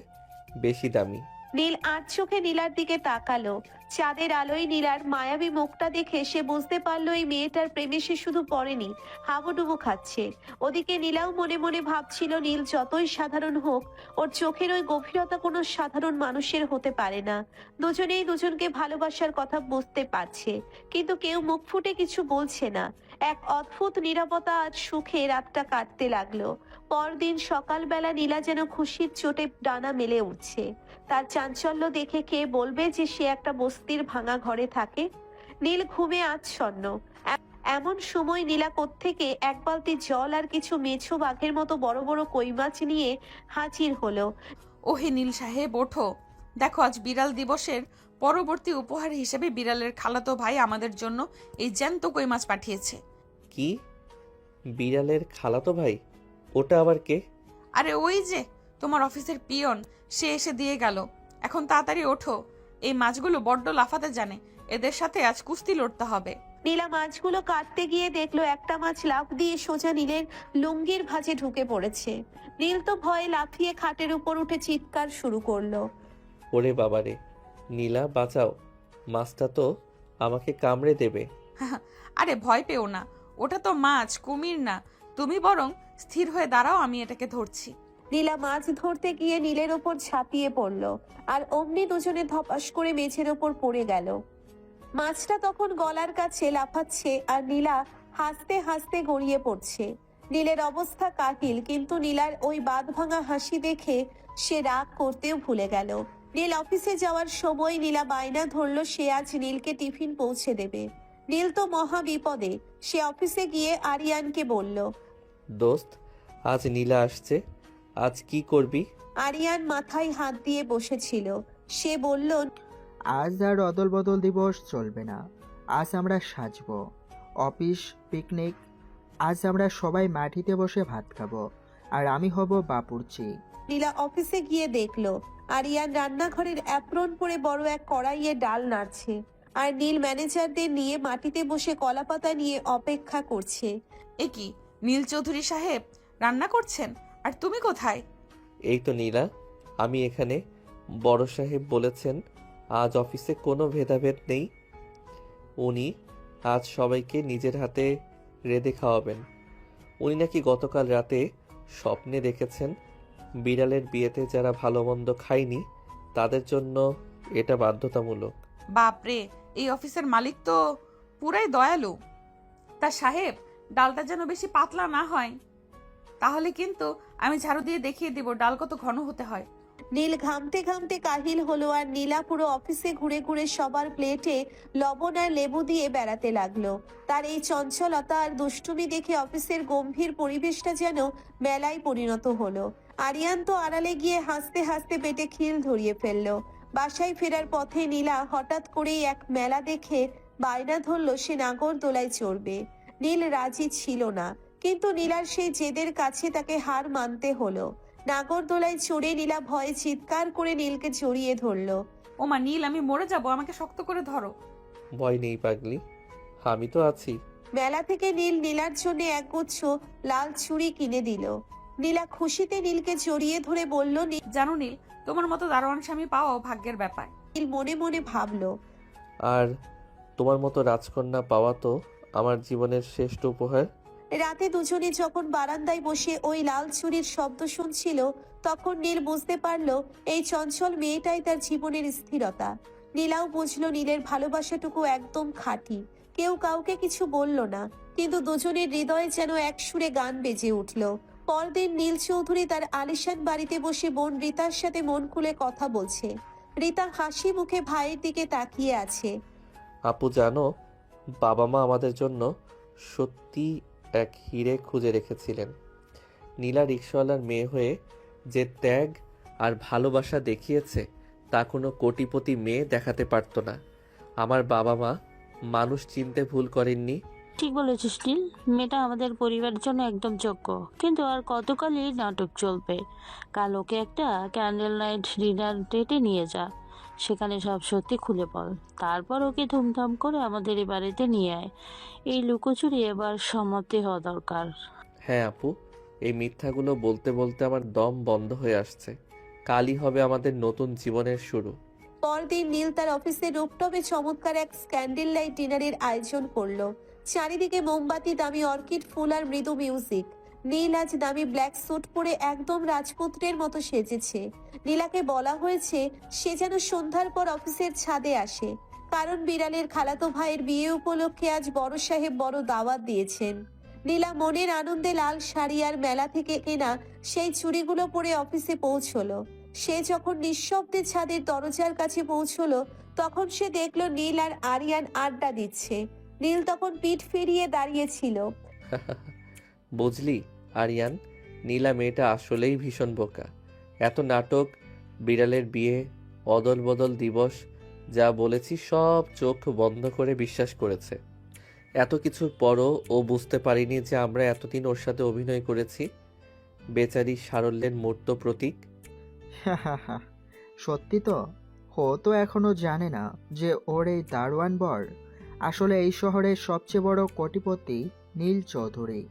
বেশি দামি। নীল আট চোখে নীলার দিকে তাকালো। চাঁদের আলোয় নীলার মায়াবী মুখটা দেখে সে বুঝতে পারলো এই মেয়েটার প্রেমে সে শুধু পড়েনি, হাবুডুবু খাচ্ছে। ওদিকে নীলাও মনে মনে ভাবছিল নীল যতই সাধারণ হোক, ওর চোখের ওই গভীরতা কোনো সাধারণ মানুষের হতে পারে না। দুজনেই দুজনকে ভালোবাসার কথা বুঝতে পারছে, কিন্তু কেউ মুখ ফুটে কিছু বলছে না। এক অদ্ভুত নীরবতা আজ সুখে রাতটা কাটতে লাগলো। পরদিন সকালবেলা নীলা যেন খুশির চোটে ডানা মেলে উঠছে। তার চাঞ্চল্য দেখে কে বলবে যে সে একটা বস্তির ভাঙা ঘরে থাকে? নীল ঘুমে আচ্ছন্ন। এমন সময় নীলা কোত্থেকে এক বালতি জল আর কিছু মেছো বাঘের মতো বড় বড় কই মাছ নিয়ে হাজির হলো। ওহে নীল সাহেব, ওঠো, দেখো আজ বিড়াল দিবসের পরবর্তী উপহার হিসেবে বিড়ালের খালাতো ভাই আমাদের জন্য এই জ্যান্ত কই মাছ পাঠিয়েছে। কি? বিড়ালের খালাতো ভাই? ওটা আবার কে? আরে ওই যে তোমার অফিসের পিয়ন, সে এসে দিয়ে গেল। এখন তাড়াতাড়ি ওঠো, এই মাছগুলো বড্ড লাফাতে জানে, এদের সাথে আজ কুস্তি লড়তে হবে। নীলা মাছগুলো কাটতে গিয়ে দেখলো একটা মাছ লাফ দিয়ে সোজা নীলের লুঙ্গির ভাঁজে ঢুকে পড়েছে। নীল তো ভয়ে লাফিয়ে খাটের উপর উঠে চিৎকার শুরু করলো। ওরে বাবারে, নীলা বাঁচাও, মাছটা তো আমাকে কামড়ে দেবে। আরে ভয় পেও না, ওটা তো মাছ, কুমির না। তুমি বরং স্থির হয়ে দাঁড়াও, আমি এটাকে ধরছি। নীলা মাছ ধরতে গিয়ে নীলের ওপর ঝাঁপিয়ে পড়লো, আর অমনি দুজনে ধপাস করে মেঝের ওপর পড়ে গেল। মাছটা তখন গলার কাছে লাফাচ্ছে, আর নীলা হাসতে হাসতে গড়িয়ে পড়ছে। নীলের অবস্থা কাহিল, কিন্তু নীলার ওই বাঁধ ভাঙা হাসি দেখে সে রাগ করতেও ভুলে গেল। নীল অফিসে যাওয়ার সময় নীলা বায়না ধরলো সে আজ নীলকে টিফিন পৌঁছে দেবে। নীল তো মহা বিপদে। সে অফিসে গিয়ে আরিয়ানকে বলল। দোস্ত, আজ নীলা আসছে, আজ কি করবি? আরিয়ান মাথায় হাত দিয়ে বসেছিল। সে বলল, আজ আর অদল বদল দিবস চলবে না। আজ আমরা সাজবো, অফিস পিকনিক। আজ আমরা সবাই মাটিতে বসে ভাত খাবো, আর আমি হব বাপুরচি। নীলা অফিসে গিয়ে দেখলো আরিয়ান রান্নাঘরের অ্যাপ্রন পরে বড় এক কড়াইয়ে ডাল নাড়ছে, আর নীল ম্যানেজারদের নিয়ে মাটিতে বসে কলাপাতা নিয়ে অপেক্ষা করছে। এ কি, নীল চৌধুরী সাহেব রান্না করছেন? আর তুমি কোথায়? এই তো নীলা, আমি এখানে। বড় সাহেব বলেছেন আজ অফিসে কোনো ভেদাভেদ নেই। উনি আজ সবাইকে নিজের হাতে রেঁধে খাওয়াবেন। উনি নাকি গতকাল রাতে স্বপ্নে দেখেছেন বিড়ালের বিয়েতে যারা ভালো মন্দ খায়নি তাদের জন্য এটা বাধ্যতামূলক। বাপরে, এই অফিসের মালিক তো পুরাই দয়ালু। তা সাহেব, ডালটা যেন বেশি পাতলা না হয়, তাহলে কিন্তু আমি ঝাড়ু দিয়ে দেখিয়ে দিব ডাল কত ঘন হতে হয়। নীল ঘামতে ঘামতে কাহিল হলো, আর নীলা পুরো অফিসে ঘুরে ঘুরে সবার প্লেটে লবণ আর লেবু দিয়ে বেড়াতে লাগলো। তার এই চঞ্চলতা আর দুষ্টুমি দেখে অফিসের গম্ভীর পরিবেশটা যেন মেলায় পরিণত হলো। আরিয়ান তো আড়ালে গিয়ে হাসতে হাসতে পেটে খিল ধরিয়ে ফেললো। বাসায় ফেরার পথে নীলা হঠাৎ করেই এক মেলা দেখে বায়না ধরলো সে নাগরদোলায় চড়বে। নীল রাজি ছিল না, কিন্তু নীলার সেই জেদের কাছে তাকে হার মানতে হলো। নাগরদোলায় চড়ে নীলা ভয়ে চিৎকার করে নীলকে জড়িয়ে ধরলো। ওমা নীল, আমি মরে যাব, আমাকে শক্ত করে ধরো। ভয় নেই পাগলি, আমি তো আছি। মেলা থেকে নীল নীলার জন্য একগুচ্ছ লাল চুড়ি কিনে দিল। নীলা খুশিতে নীলকে জড়িয়ে ধরে বলল। জানো নীল, তোমার মতো দারোয়ান স্বামী পাওয়া ভাগ্যের ব্যাপার। নীল মনে মনে ভাবলো, আর তোমার মতো রাজকন্যা পাওয়া তো আমার জীবনের শ্রেষ্ঠ উপহার। রাতে দুজনে যখন বারান্দায় বসে ওই লাল চুড়ির শব্দ শুনছিল, তখন নীল বুঝতে পারলো এই চঞ্চল মেয়েটাই তার জীবনের স্থিরতা। নীলাও বুঝলো নীলের ভালোবাসাটুকু একদম খাঁটি। কেউ কাউকে কিছু বলল না, কিন্তু দুজনের হৃদয়ে যেন এক সুরে গান বেজে উঠল। পরদিন নীল চৌধুরী তার আলিশান বাড়িতে বসে বোন রীতার সাথে মন খুলে কথা বলছে। রীতা হাসি মুখে ভাইয়ের দিকে তাকিয়ে আছে। আপু জানো, বাবা মা আমাদের জন্য সত্যি এক হিরে খুঁজে রেখেছিলেন। নীলা রিক্সাওয়ালার মেয়ে হয়ে যে ত্যাগ আর ভালোবাসা দেখিয়েছে তা কোনো কোটিপতি মেয়ে দেখাতে পারতো না। আমার বাবা মা মানুষ চিনতে ভুল করেননি। ঠিক বলেছিস নীল, মেয়েটা আমাদের পরিবারের জন্য একদম যোগ্য। কিন্তু আর কতকালই নাটক চলবে? কাল ওকে একটা ক্যান্ডেল নাইট ডিনার ডেটে নিয়ে যা, সেখানে সব সত্যি খুলে বল। তারপর ওকে ধুমধাম করে আমাদের এই বাড়িতে নিয়ে আয়। এই লুকোচুরি এবার সমাপ্তি হওয়া দরকার। হ্যাঁ আপু, এই মিথ্যাগুলো বলতে বলতে আমার দম বন্ধ হয়ে আসছে। কালই হবে আমাদের নতুন জীবনের শুরু। পরদিন নীল তার অফিসের রুফটপে চমৎকার এক ক্যান্ডেল লাইট ডিনারের আয়োজন করলো। চারিদিকে মোমবাতি, দামি অর্কিড ফুল আর মৃদু মিউজিক। নীল আজ দামি ব্ল্যাক স্যুট পরে একদম রাজপুত্রের মতো সেজেছে। নীলাকে বলা হয়েছে সে যেন সন্ধ্যার পর অফিসের ছাদে আসে, কারণ বিড়ালের খালাতো ভাইয়ের বিয়ে উপলক্ষে আজ বড় সাহেব বড় দাওয়াত দিয়েছেন। নীলা মনের আনন্দে লাল শাড়ি আর মেলা থেকে কেনা সেই চুড়িগুলো পরে অফিসে পৌঁছলো। সে যখন নিঃশব্দে ছাদের দরজার কাছে পৌঁছলো, তখন সে দেখলো নীল আর আরিয়ান আড্ডা দিচ্ছে। নীল তখন পিঠ ফিরিয়ে দাঁড়িয়েছিল। বুঝলি আরিয়ান, নীলা মেয়েটা আসলেই ভীষণ বোকা। এত নাটক, বিড়ালের বিয়ে, অদল বদল দিবস, যা বলেছি সব চোখ বন্ধ করে বিশ্বাস করেছে। এত কিছুর পরও ও বুঝতে পারিনি যে আমরা এতদিন ওর সাথে অভিনয় করেছি। বেচারি সারল্যের মূর্ত প্রতীক। সত্যি তো, ও তো এখনো জানে না যে ওর এই দারোয়ান বর আসলে এই শহরের সবচেয়ে বড় কোটিপতি নীল চৌধুরী।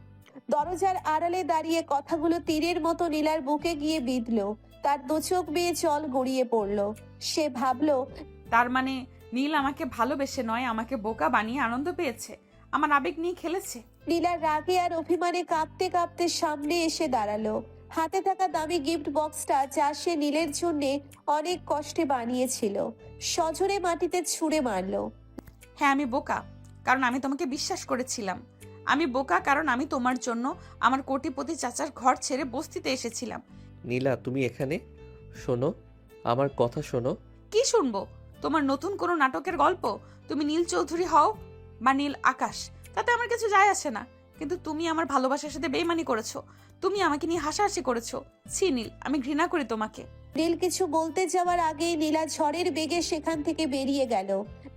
দরজার আড়ালে দাঁড়িয়ে কথাগুলো তীরের মতো নীলার বুকে গিয়ে বিঁধলো। তার দু চোখ বেয়ে জল গড়িয়ে পড়লো। সে ভাবলো, তার মানে নীল আমাকে ভালোবেসে নয়, আমাকে বোকা বানিয়ে আনন্দ পেয়েছে, আমার আবেগ নিয়ে খেলেছে। নীলার রাগে আর অভিমানে কাঁপতে কাঁপতে সামনে এসে দাঁড়ালো। হাতে থাকা দামি গিফট বক্সটা, যা সে নীলের জন্য অনেক কষ্টে বানিয়েছিল, সজোরে মাটিতে ছুঁড়ে মারলো। হ্যাঁ, আমি বোকা, কারণ আমি তোমাকে বিশ্বাস করেছিলাম। আমি বোকা কারণ আমি তোমার জন্য আমার কোটিপতি চাচার ঘর ছেড়ে বস্তিতে এসেছিলাম। নীলা, তুমি এখানে শোনো, আমার কথা শোনো। কি শুনবো? তোমার নতুন কোনো নাটকের গল্প? তুমি নীল চৌধুরী হও, বা নীল আকাশ, তাতে আমার কিছু যায় আসে না। কিন্তু তুমি আমার ভালোবাসার সাথে বেইমানি করেছো, তুমি আমাকে নিয়ে হাসাহাসি করেছো। ছি নীল, আমি ঘৃণা করি তোমাকে। নীল কিছু বলতে যাওয়ার আগেই নীলা ঝড়ের বেগে সেখান থেকে বেরিয়ে গেল।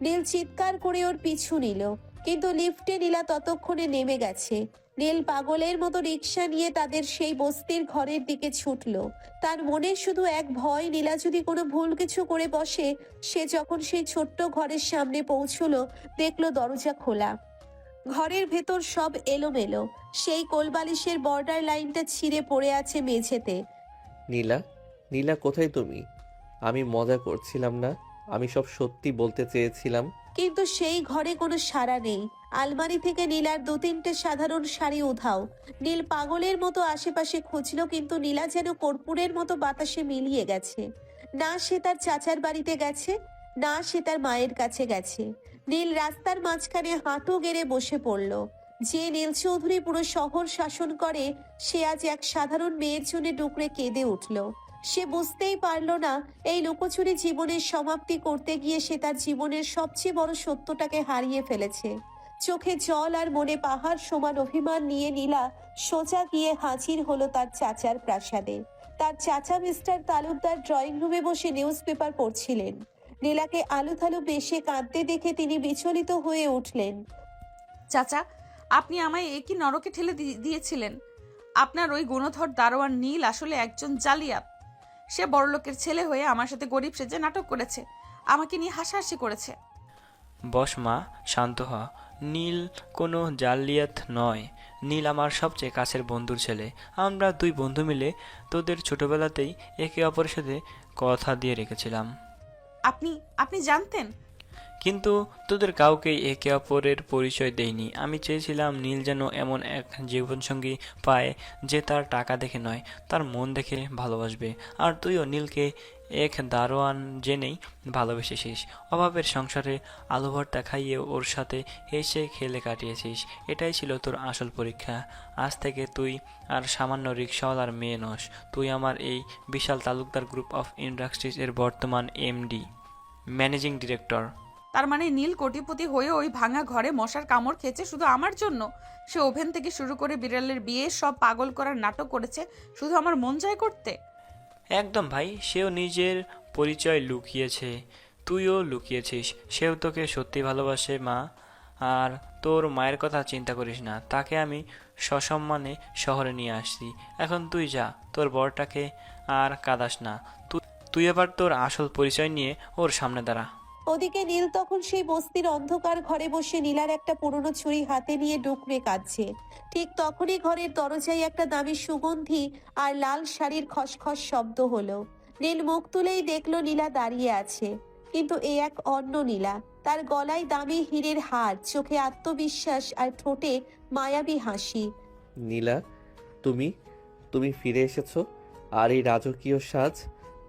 নীল চিৎকার করে ওর পিছু নিল, কিন্তু লিফটে নীলা ততক্ষণে নেমে গেছে। নীল পাগলের মতো রিক্সা নিয়ে তাদের সেই বস্তির ঘরের দিকে ছুটল। তার মনে শুধু এক ভয়, নীলা যদি কোনো ভুল কিছু করে বসে। সে যখন সেই ছোট্ট ঘরের সামনে পৌঁছলো, দেখলো দরজা খোলা। ঘরের ভেতর সব এলোমেলো, সেই কোলবালিশের বর্ডার লাইনটা ছিঁড়ে পড়ে আছে মেঝেতে। নীলা, নীলা কোথায় তুমি? আমি মজা করছিলাম না, আমি সব সত্যি বলতে চেয়েছিলাম। কিন্তু সেই ঘরে কোনো সাড়া নেই। আলমারি থেকে নীলার 2-3টে সাধারণ শাড়ি উধাও। নীল পাগলের মতো আশেপাশে খুঁজলো, কিন্তু নীলা যেন কর্পূরের মতো বাতাসে মিলিয়ে গেছে। না সে তার চাচার বাড়িতে গেছে, না সে তার মায়ের কাছে গেছে। নীল রাস্তার মাঝখানে হাঁটু গেড়ে বসে পড়ল। যে নীল চৌধুরী পুরো শহর শাসন করে, সে আজ এক সাধারণ মেয়ের জন্য ডুকরে কেঁদে উঠল। সে বুঝতেই পারল না, এই লুকোচুরি জীবনের সমাপ্তি করতে গিয়ে সে তার জীবনের সবচেয়ে বড় সত্যটাকে হারিয়ে ফেলেছে। চোখে জল আর মনে পাহাড় সমান অভিমান নিয়ে নীলা সোজা গিয়ে হাজির হলো তার চাচার প্রাসাদে। তার চাচা মিস্টার তালুকদার ড্রয়িং রুমে বসে নিউজ পেপার পড়ছিলেন। নীলাকে আলুথালু বেশে কাঁদতে দেখে তিনি বিচলিত হয়ে উঠলেন। চাচা, আপনি আমায় একই নরকে ঠেলে দিয়েছিলেন। আপনার ওই গুণধর দারোয়ান নীল আসলে একজন জালিয়াত। সে বড়লোকের ছেলে হয়ে আমার সাথে গরিব সেজে নাটক করেছে, আমাকে নিয়ে হাসাহাসি করেছে। বস মা, শান্ত হ। নীল কোনো জালিয়াত নয়। নীল আমার সবচেয়ে কাছের বন্ধুর ছেলে। আমরা 2 বন্ধু মিলে তোদের ছোটবেলাতেই একে অপরের সাথে কথা দিয়ে রেখেছিলাম। আপনি জানতেন? কিন্তু তোদের কাউকেই একে অপরের পরিচয় দেইনি। আমি চেয়েছিলাম নীল যেন এমন এক জীবনসঙ্গী পায় যে তার টাকা দেখে নয়, তার মন দেখে ভালোবাসবে। আর তুইও নীলকে এক দারোয়ান জেনেই ভালোবেসেছিস। অভাবের সংসারে আলু ভর্তা খাইয়ে ওর সাথে হেসে খেলে কাটিয়েছিস। এটাই ছিল তোর আসল পরীক্ষা। আজ থেকে তুই আর সামান্য রিক্সাওয়ালার মেয়ে নস। তুই আমার এই বিশাল তালুকদার গ্রুপ অফ ইন্ডাস্ট্রিজ এর বর্তমান এমডি, ম্যানেজিং ডিরেক্টর। তার মানে নীল কোটিপতি হয়ে ওই ভাঙা ঘরে মশার কামড় খেয়েছে শুধু আমার জন্য। সে ওভেন থেকে শুরু করে বিড়ালের বিয়ে সব পাগল করার নাটক করেছে শুধু আমার মন জয় করতে। একদম ভাই, সেও নিজের পরিচয় লুকিয়েছে, তুইও লুকিয়েছিস। সেও তোকে সত্যি ভালোবাসে মা। আর তোর মায়ের কথা চিন্তা করিস না, তাকে আমি সসম্মানে শহরে নিয়ে আসছি। এখন তুই যা, তোর বরটাকে আর কাঁদাস না। তুই এবার তোর আসল পরিচয় নিয়ে ওর সামনে দাঁড়া। ওদিকে নীল তখন সেই বস্তির অন্ধকার ঘরে বসে নীলার একটা পুরনো ছুরি হাতে নিয়ে ডুকরে কাঁদছে। ঠিক তখনই ঘরের দরজায় একটা দামি সুগন্ধি আর লাল শাড়ির খসখস শব্দ হলো। নীল মুখ তুলেই দেখলো নীলা দাঁড়িয়ে আছে, কিন্তু এ এক অন্য নীলা। তার গলায় দামি হীরের হার, চোখে আত্মবিশ্বাস আর ঠোঁটে মায়াবী হাসি। নীলা, তুমি ফিরে এসেছো। আর এই রাজকীয় সাজ,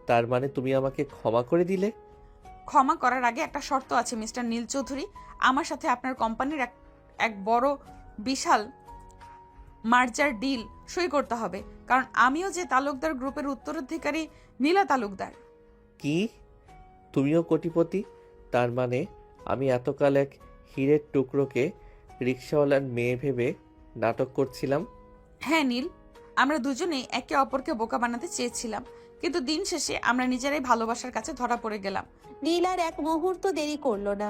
তার মানে তুমি আমাকে ক্ষমা করে দিলে? ক্ষমা করার আগে একটা শর্ত আছে মিস্টার নীল চৌধুরী। আমার সাথে আপনার কোম্পানির এক বড় বিশাল মার্জার ডিল সই করতে হবে, কারণ আমিও যে তালুকদার গ্রুপের উত্তরাধিকারী নীলা তালুকদার। কি? তুমিও কোটিপতি? তার মানে আমি এতকাল এক হীরের টুকরোকে রিক্সাওয়ালার মেয়ে ভেবে নাটক করছিলাম। হ্যাঁ নীল, আমরা দুজনেই একে অপরকে বোকা বানাতে চেয়েছিলাম, কিন্তু দিন শেষে আমরা নিজেরাই ভালোবাসার কাছে ধরা পড়ে গেলাম। নীল আর এক মুহূর্ত দেরি করলো না।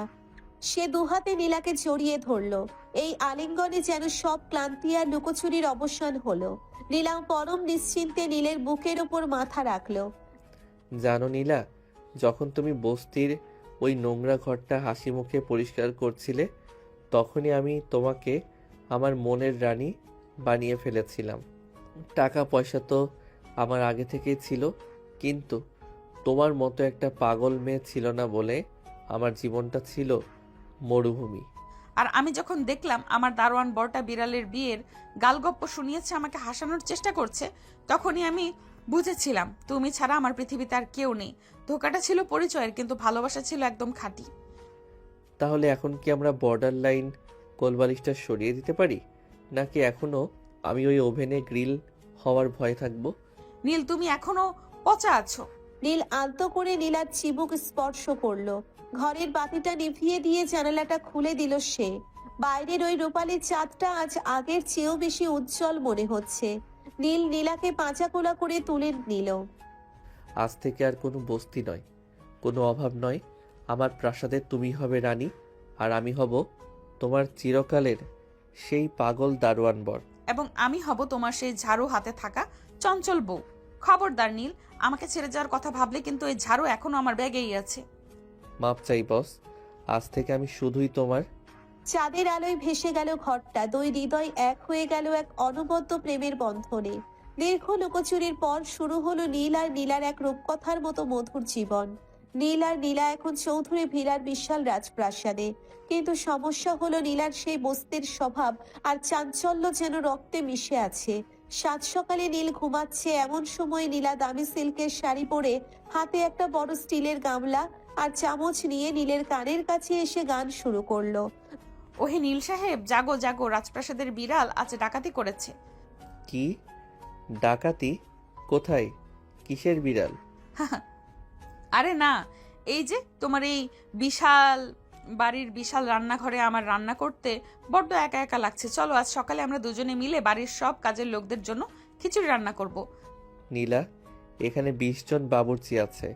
সে দুহাতে নীলাকে জড়িয়ে ধরলো। এই আলিঙ্গনে যেন সব ক্লান্তি আর লুকোচুরির অবসান হলো। নীলা পরম নিশ্চিন্তে নীলের বুকের ওপর মাথা রাখলো। জানো নীলা, যখন তুমি বস্তির ওই নোংরা ঘরটা হাসি মুখে পরিষ্কার করছিলে, তখনই আমি তোমাকে আমার মনের রানী বানিয়ে ফেলেছিলাম। টাকা পয়সা তো আমার আগে থেকেই ছিল, কিন্তু তোমার মতো একটা পাগল মেয়ে ছিল না বলে আমার জীবনটা ছিল মরুভূমি। আর আমি যখন দেখলাম আমার দারোয়ান বরটা বিড়ালের বিয়ের গালগপ্প শুনিয়েছে, আমাকে হাসানোর চেষ্টা করছে, তখনই আমি বুঝেছিলাম তুমি ছাড়া আমার পৃথিবীতে আর কেউ নেই। ধোকাটা ছিল পরিচয়ের, কিন্তু ভালোবাসা ছিল একদম খাঁটি। তাহলে এখন কি আমরা বর্ডার লাইন কোলবালিশটা সরিয়ে দিতে পারি, নাকি এখনো আমি ওই ওভেনে গ্রিল হওয়ার ভয় থাকবো? নীল, তুমি এখনো পচা আছো। নীল আলতো করে নীলার চিবুক স্পর্শ করলো। ঘরের বাতিটা নিভিয়ে দিয়ে জানালাটা খুলে দিল সে। বাইরের ওই রূপালী চাঁদটা আজ আগের চেয়েও বেশি উজ্জ্বল মনে হচ্ছে। নীল নীলাকে পাঁচাকোলা করে তুলে নিল। আজ থেকে আর কোনো বস্তি নয়, কোনো অভাব নয়। আমার প্রাসাদে তুমি হবে রানী, আর আমি হব তোমার চিরকালের সেই পাগল দারোয়ান বর। এবং আমি হব তোমার সেই ঝাড়ু হাতে থাকা চঞ্চল বউ। খবরদার নীল, আমাকে ছেড়ে যাওয়ার কথা ভাবলে কিন্তু এই ঝাড়ু এখনো আমার ব্যাগেই আছে। মাপ চাই বস, আজ থেকে আমি শুধুই তোমার। চাঁদের আলোয় ভেসে গেল ঘরটা, দুই হৃদয় এক হয়ে গেল এক অনবদ্য প্রেমের বন্ধনে। দীর্ঘ লুকোচুরির পর শুরু হলো নীল আর নীলার এক রূপকথার মতো মধুর জীবন। নীল আর নীলা এখন চৌধুরী ভিলার বিশাল রাজপ্রাসাদে, কিন্তু সমস্যা হলো নীলার সেই বস্তির স্বভাব আর চাঞ্চল্য যেন রক্তে মিশে আছে। সাত সকালে নীল ঘুমাচ্ছে, এমন সময় নীলা দামি সিল্কের শাড়ি পরে হাতে একটা বড় স্টিলের গামলা আর চামচ নিয়ে নীলের কানের কাছে এসে গান শুরু করলো। ওহে নীল সাহেব, জাগো জাগো, রাজপ্রাসাদের বিড়াল আজ ডাকাতি করেছে। কি ডাকাতি? কোথায়? কিসের বিড়াল? আরে না, এই যে তোমার এই বিশাল বাড়ির বিশাল রান্নাঘরে আমার রান্না করতে বড্ড একা একা লাগছে। চলো আজ সকালে আমরা দুজনে মিলে বাড়ির সব কাজের লোকদের জন্য খিচুড়ি রান্না করব। নীলা, এখানে 20 জন বাবুর্চি আছে,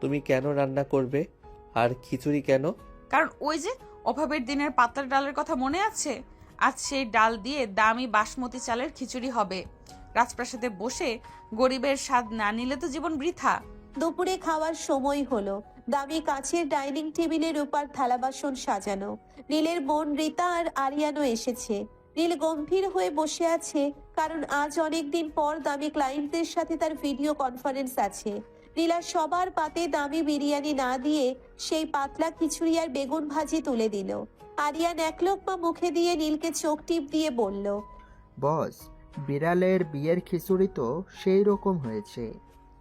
তুমি কেন রান্না করবে? আর খিচুড়ি কেন? কারণ ওই যে অভাবের দিনের পাতলা ডালের কথা মনে আছে? আজ সেই ডাল দিয়ে দামি বাসমতি চালের খিচুড়ি হবে। রাজপ্রাসাদে বসে গরিবের স্বাদ না নিলে তো জীবন বৃথা। দুপুরে খাওয়ার সময় হলো। দামি কাছের ডাইনিং টেবিলে রূপার থালা বাসন সাজানো। নীলের বোন রীতা আর আরিয়ানও এসেছে। নীল গম্ভীর হয়ে বসে আছে, কারণ আজ অনেকদিন পর দামি ক্লায়েন্টদের সাথে তার ভিডিও কনফারেন্স আছে। নীলা সবার পাতে দামি বিরিয়ানি না দিয়ে সেই পাতলা খিচুড়ি আর বেগুন ভাজি তুলে দিল। আরিয়ান এক লোকমা মুখে দিয়ে নীলকে চোখ টিপ দিয়ে বলল, বস, বিড়ালের বিয়ের খিচুড়ি তো সেই রকম হয়েছে।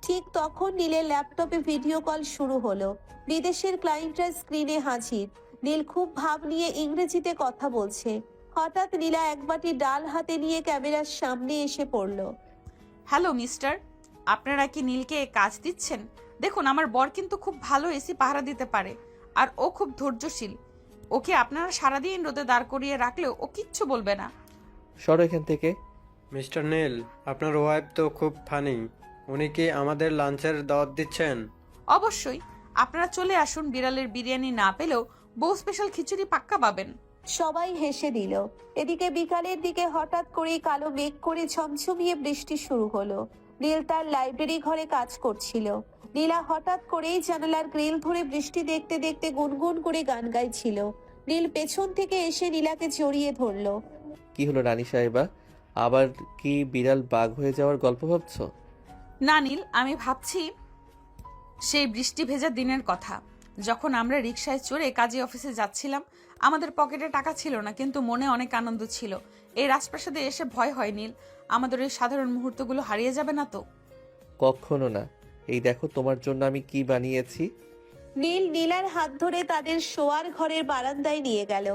ঠিক তখন নীলের ল্যাপটপে ভিডিও কল শুরু হলো। বিদেশের ক্লায়েন্টরা স্ক্রিনে হাজির। নীল খুব ভাব নিয়ে ইংরেজিতে কথা বলছে। হঠাৎ নীলা এক বাটি ডাল হাতে নিয়ে ক্যামেরার সামনে এসে পড়ল। হ্যালো মিস্টার, আপনারা কি নীলকে কাজ দিচ্ছেন? দেখুন, আমার বর কিন্তু খুব ভালো এসি পাহারা দিতে পারে, আর ও খুব ধৈর্যশীল। ওকে আপনারা সারাদিন রোদে দাঁড় করিয়ে রাখলেও ও কিচ্ছু বলবে না। সরো এখান থেকে। মিস্টার নীল, আপনার ওয়াইফ তো খুব ফানি। উনি কি আমাদের লাঞ্চের দাওয়াত দিচ্ছেন? অবশ্যই, আপনারা চলে আসুন। বিড়ালের বিরিয়ানি না পেলেও বউ স্পেশাল খিচুড়ি পাক্কা পাবেন। সবাই হেসে দিল। এদিকে বিকালের দিকে হঠাৎ করেই কালো মেঘ করে ঝমঝমিয়ে বৃষ্টি শুরু হলো। নীল তার লাইব্রেরি ঘরে কাজ করছিল। নীলা হঠাৎ করেই জানালার গ্রিল ধরে বৃষ্টি দেখতে দেখতে গুনগুন করে গান গাইছিল। নীল পেছন থেকে এসে নীলাকে জড়িয়ে ধরলো। কি হলো রানী সাহেবা, আবার কি বিড়াল বাঘ হয়ে যাওয়ার গল্প ভাবছো? না নীল, আমি ভাবছি সেই বৃষ্টি ভেজা দিনের কথা, যখন আমরা রিকশায় চড়ে কাজী অফিসে যাচ্ছিলাম। আমাদের পকেটে টাকা ছিল না, কিন্তু মনে অনেক আনন্দ ছিল। এই রাজপ্রাসাদে এসে ভয় হয় নীল, আমাদের এই সাধারণ মুহূর্তগুলো হারিয়ে যাবে না তো? কখনো না। এই দেখো তোমার জন্য আমি কি বানিয়েছি। নীল নীলার হাত ধরে তাদের শোয়ার ঘরের বারান্দায় নিয়ে গেল।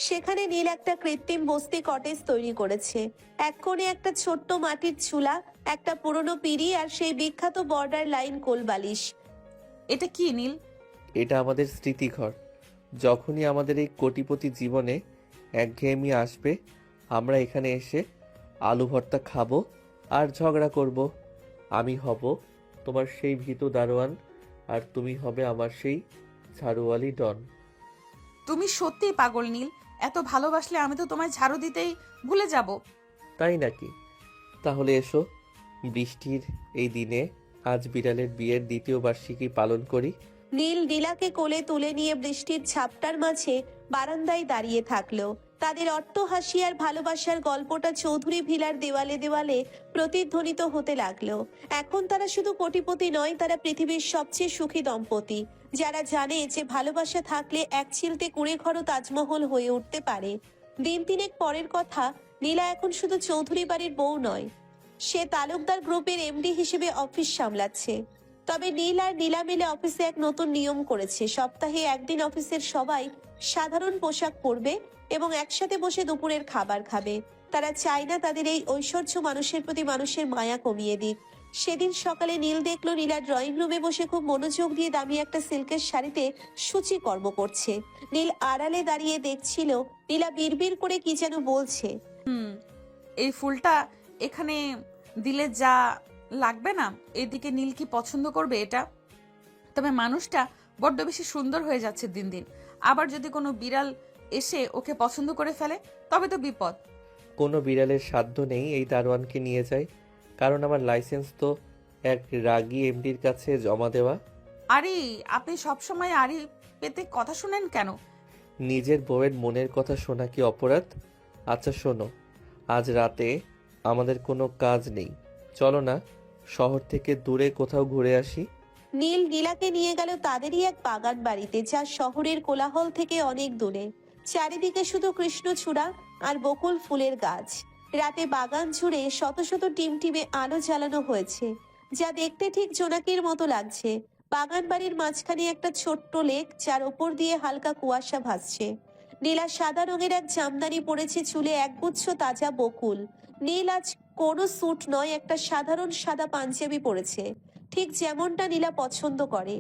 সেখানে নীল একটা কৃত্রিম বস্তি কটেজ তৈরি করেছে। এক কোণে একটা ছোট্ট মাটির চুলা, একটা পুরনো পিঁড়ি আর সেই বিখ্যাত বর্ডার লাইন কোলবালিশ। এটা কি নীল? এটা আমাদের স্মৃতিঘর। যখনই আমাদের এই কোটিপতি জীবনে একঘেয়েমি আসবে, আমরা এখানে এসে আলু ভর্তা খাবো আর ঝগড়া করব। আমি হব তোমার সেই ভীতু দারোয়ান, আর তুমি হবে আমার সেই ঝাড়ুওয়ালি ডন। তুমি সত্যিই পাগল নীল, এত ভালোবাসলে আমি তো তোমায় ঝাড়ু দিতেই ভুলে যাব। তাই নাকি? তাহলে এসো, বৃষ্টির এই দিনে আজ বিড়ালের বিয়ের দ্বিতীয় বার্ষিকী পালন করি। নীল নীলাকে কোলে তুলে নিয়ে বৃষ্টির ঝাপটার মাঝে বারান্দায় দাঁড়িয়ে থাকলো। তাদের অট্টহাসি আর ভালোবাসার গল্পটা চৌধুরী ভিলার দেওয়ালে দেওয়ালে প্রতিধ্বনিত হতে লাগলো। এখন তারা শুধু কোটিপতি নয়, তারা পৃথিবীর সবচেয়ে সুখী দম্পতি, যারা জানে যে ভালোবাসা থাকলে এক চিলতে কুঁড়ে ঘরও তাজমহল হয়ে উঠতে পারে। দিন তিনেক পরের কথা, নীলা এখন শুধু চৌধুরী বাড়ির বউ নয়, সে তালুকদার গ্রুপের এমডি হিসেবে অফিস সামলাচ্ছে। তবে নীল আর নীলা মিলে অফিসে এক নতুন নিয়ম করেছে। সপ্তাহে একদিন অফিসের সবাই সাধারণ পোশাক পরবে এবং একসাথে বসে দুপুরের খাবার খাবে। তারা চায় না তাদের এই ঐশ্বর্য মানুষের প্রতি মানুষের মায়া কমিয়ে দিক। সেদিন সকালে নীল দেখলো নীলা ড্রয়িং রুমে বসে খুব মনোযোগ দিয়ে দামি একটা সিল্কের শাড়িতে সূচিকর্ম করছে। নীল আড়ালে দাঁড়িয়ে দেখছিল নীলা বিড়বিড় করে কি যেন বলছে। এই ফুলটা এখানে দিলে যা লাগবে না, এদিকে নীল কি পছন্দ করবে এটা? তবে মানুষটা বড্ড বেশি সুন্দর হয়ে যাচ্ছে দিন দিন। আবার যদি কোনো বিড়াল এসে ওকে পছন্দ করে ফেলে তবে তো বিপদ। কোনো বিড়ালের সাধ্য নেই এই দারোয়ানকে নিয়ে যায়, কারণ আমার লাইসেন্স তো এক রাগী এমডির কাছে জমা দেওয়া। আরে আপনি সবসময় আড়ি পেতে কথা শুনেন কেন? নিজের বউয়ের মনের কথা শোনা কি অপরাধ? আচ্ছা শোনো, আজ রাতে আমাদের কোনো কাজ নেই, চলো না শহর থেকে দূরে কোথাও ঘুরে আসি। নীল নীলাকে নিয়ে গেল তাদেরই এক বাগান বাড়িতে, যা শহরের কোলাহল থেকে অনেক দূরে। চারিদিকে শুধু কৃষ্ণচূড়া আর বকুল ফুলের গাছ। রাতে বাগান জুড়ে শত শত টিমটিমে আলো জ্বালানো হয়েছে, যা দেখতে ঠিক জোনাকির মতো লাগছে। বাগান বাড়ির মাঝখানে একটা ছোট্ট লেক, যার ওপর দিয়ে হালকা কুয়াশা ভাসছে। নীলা সাদা রঙের এক জামদানি পরেছে, চুলে একগুচ্ছ তাজা বকুল। নীল আজ কোনো স্যুট নয়, একটা সাধারণ সাদা পাঞ্জাবি পরেছে, ঠিক যেমনটা নীলা পছন্দ করে।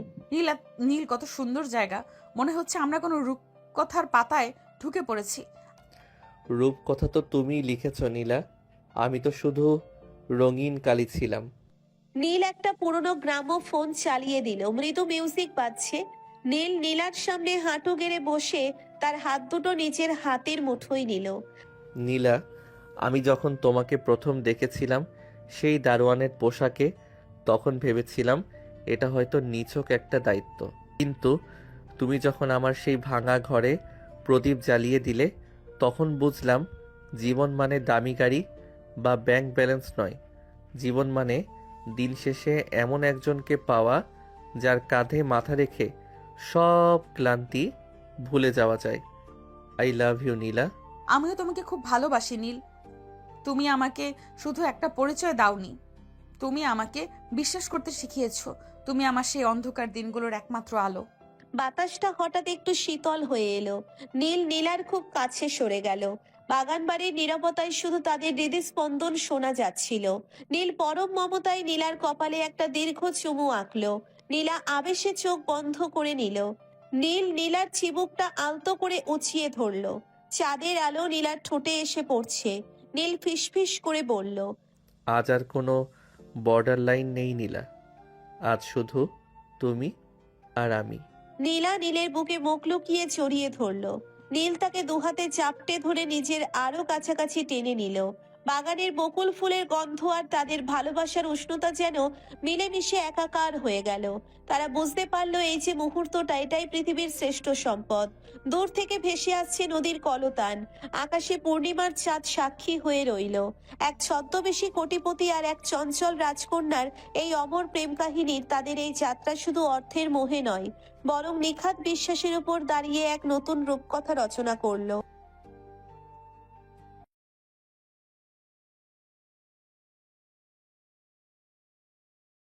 নীল কত সুন্দর জায়গা, মনে হচ্ছে আমরা কোনো রূপকথার পাতায় ঢুকে পড়েছি। রূপকথা তো তুমিই লিখেছ নীলা, আমি তো শুধু রঙিন কালি ছিলাম। নীল একটা পুরনো গ্রামোফোন চালিয়ে দিল, মৃদু মিউজিক বাজছে। নীল নীলার সামনে হাঁটু গেড়ে বসে তার হাত দুটো নিজের হাতের মুঠোয় নিল। নীলা, আমি যখন তোমাকে প্রথম দেখেছিলাম সেই দারোয়ানের পোশাকে, তখন ভেবেছিলাম এটা হয়তো নিছক একটা দায়িত্ব, কিন্তু তুমি যখন আমার সেই ভাঙা ঘরে প্রদীপ জ্বালিয়ে দিলে, তখন বুঝলাম জীবন মানে দামি গাড়ি বা ব্যাংক ব্যালেন্স নয়। জীবন মানে দিন শেষে এমন একজনকে পাওয়া যার কাঁধে মাথা রেখে সব ক্লান্তি ভুলে যাওয়া যায়। আই লাভ ইউ নীলা। আমিও তোমাকে খুব ভালোবাসি নীল। তুমি আমাকে শুধু একটা পরিচয় দাওনি, তুমি আমাকে বিশ্বাস করতে শিখিয়েছো। তুমি আমার সেই অন্ধকার দিনগুলোর একমাত্র আলো। বাতাসটা হঠাৎ একটু শীতল হয়ে এলো। নীল নীলার খুব কাছে সরে গেল। বাগান বাড়ির নীরবতায় শুধু তাদের হৃদস্পন্দন শোনা যাচ্ছিল। নীল পরম মমতায় নীলার কপালে একটা দীর্ঘ চুমু আঁকলো। নীলা আবেশে চোখ বন্ধ করে নিল। নীল নীলার চিবুকটা আলতো করে উঁচিয়ে ধরলো। চাঁদের আলো নীলার ঠোঁটে এসে পড়ছে। নীল ফিসফিস করে বলল, আজ আর কোনো বর্ডার লাইন নেই নীলা, আজ শুধু তুমি আর আমি। নীলা নীলের বুকে মুখ লুকিয়ে জড়িয়ে ধরলো। নীল তাকে দুহাতে চাপটে ধরে নিজের আরো কাছাকাছি টেনে নিল। বাগানের বকুল ফুলের গন্ধ আর তাদের ভালোবাসার উষ্ণতা যেন মিলেমিশে একাকার হয়ে গেল। তারা বুঝতে পারলো এই যে মুহূর্তটা, এটাই পৃথিবীর শ্রেষ্ঠ সম্পদ। দূর থেকে ভেসে আসছে নদীর কলতান, আকাশে পূর্ণিমার চাঁদ সাক্ষী হয়ে রইল। এক ছদ্মবেশী কোটিপতি আর এক চঞ্চল রাজকন্যার এই অমর প্রেম কাহিনীর তাদের এই যাত্রা শুধু অর্থের মোহে নয়, বরং নিখাত বিশ্বাসের উপর দাঁড়িয়ে এক নতুন রূপকথা রচনা করলো।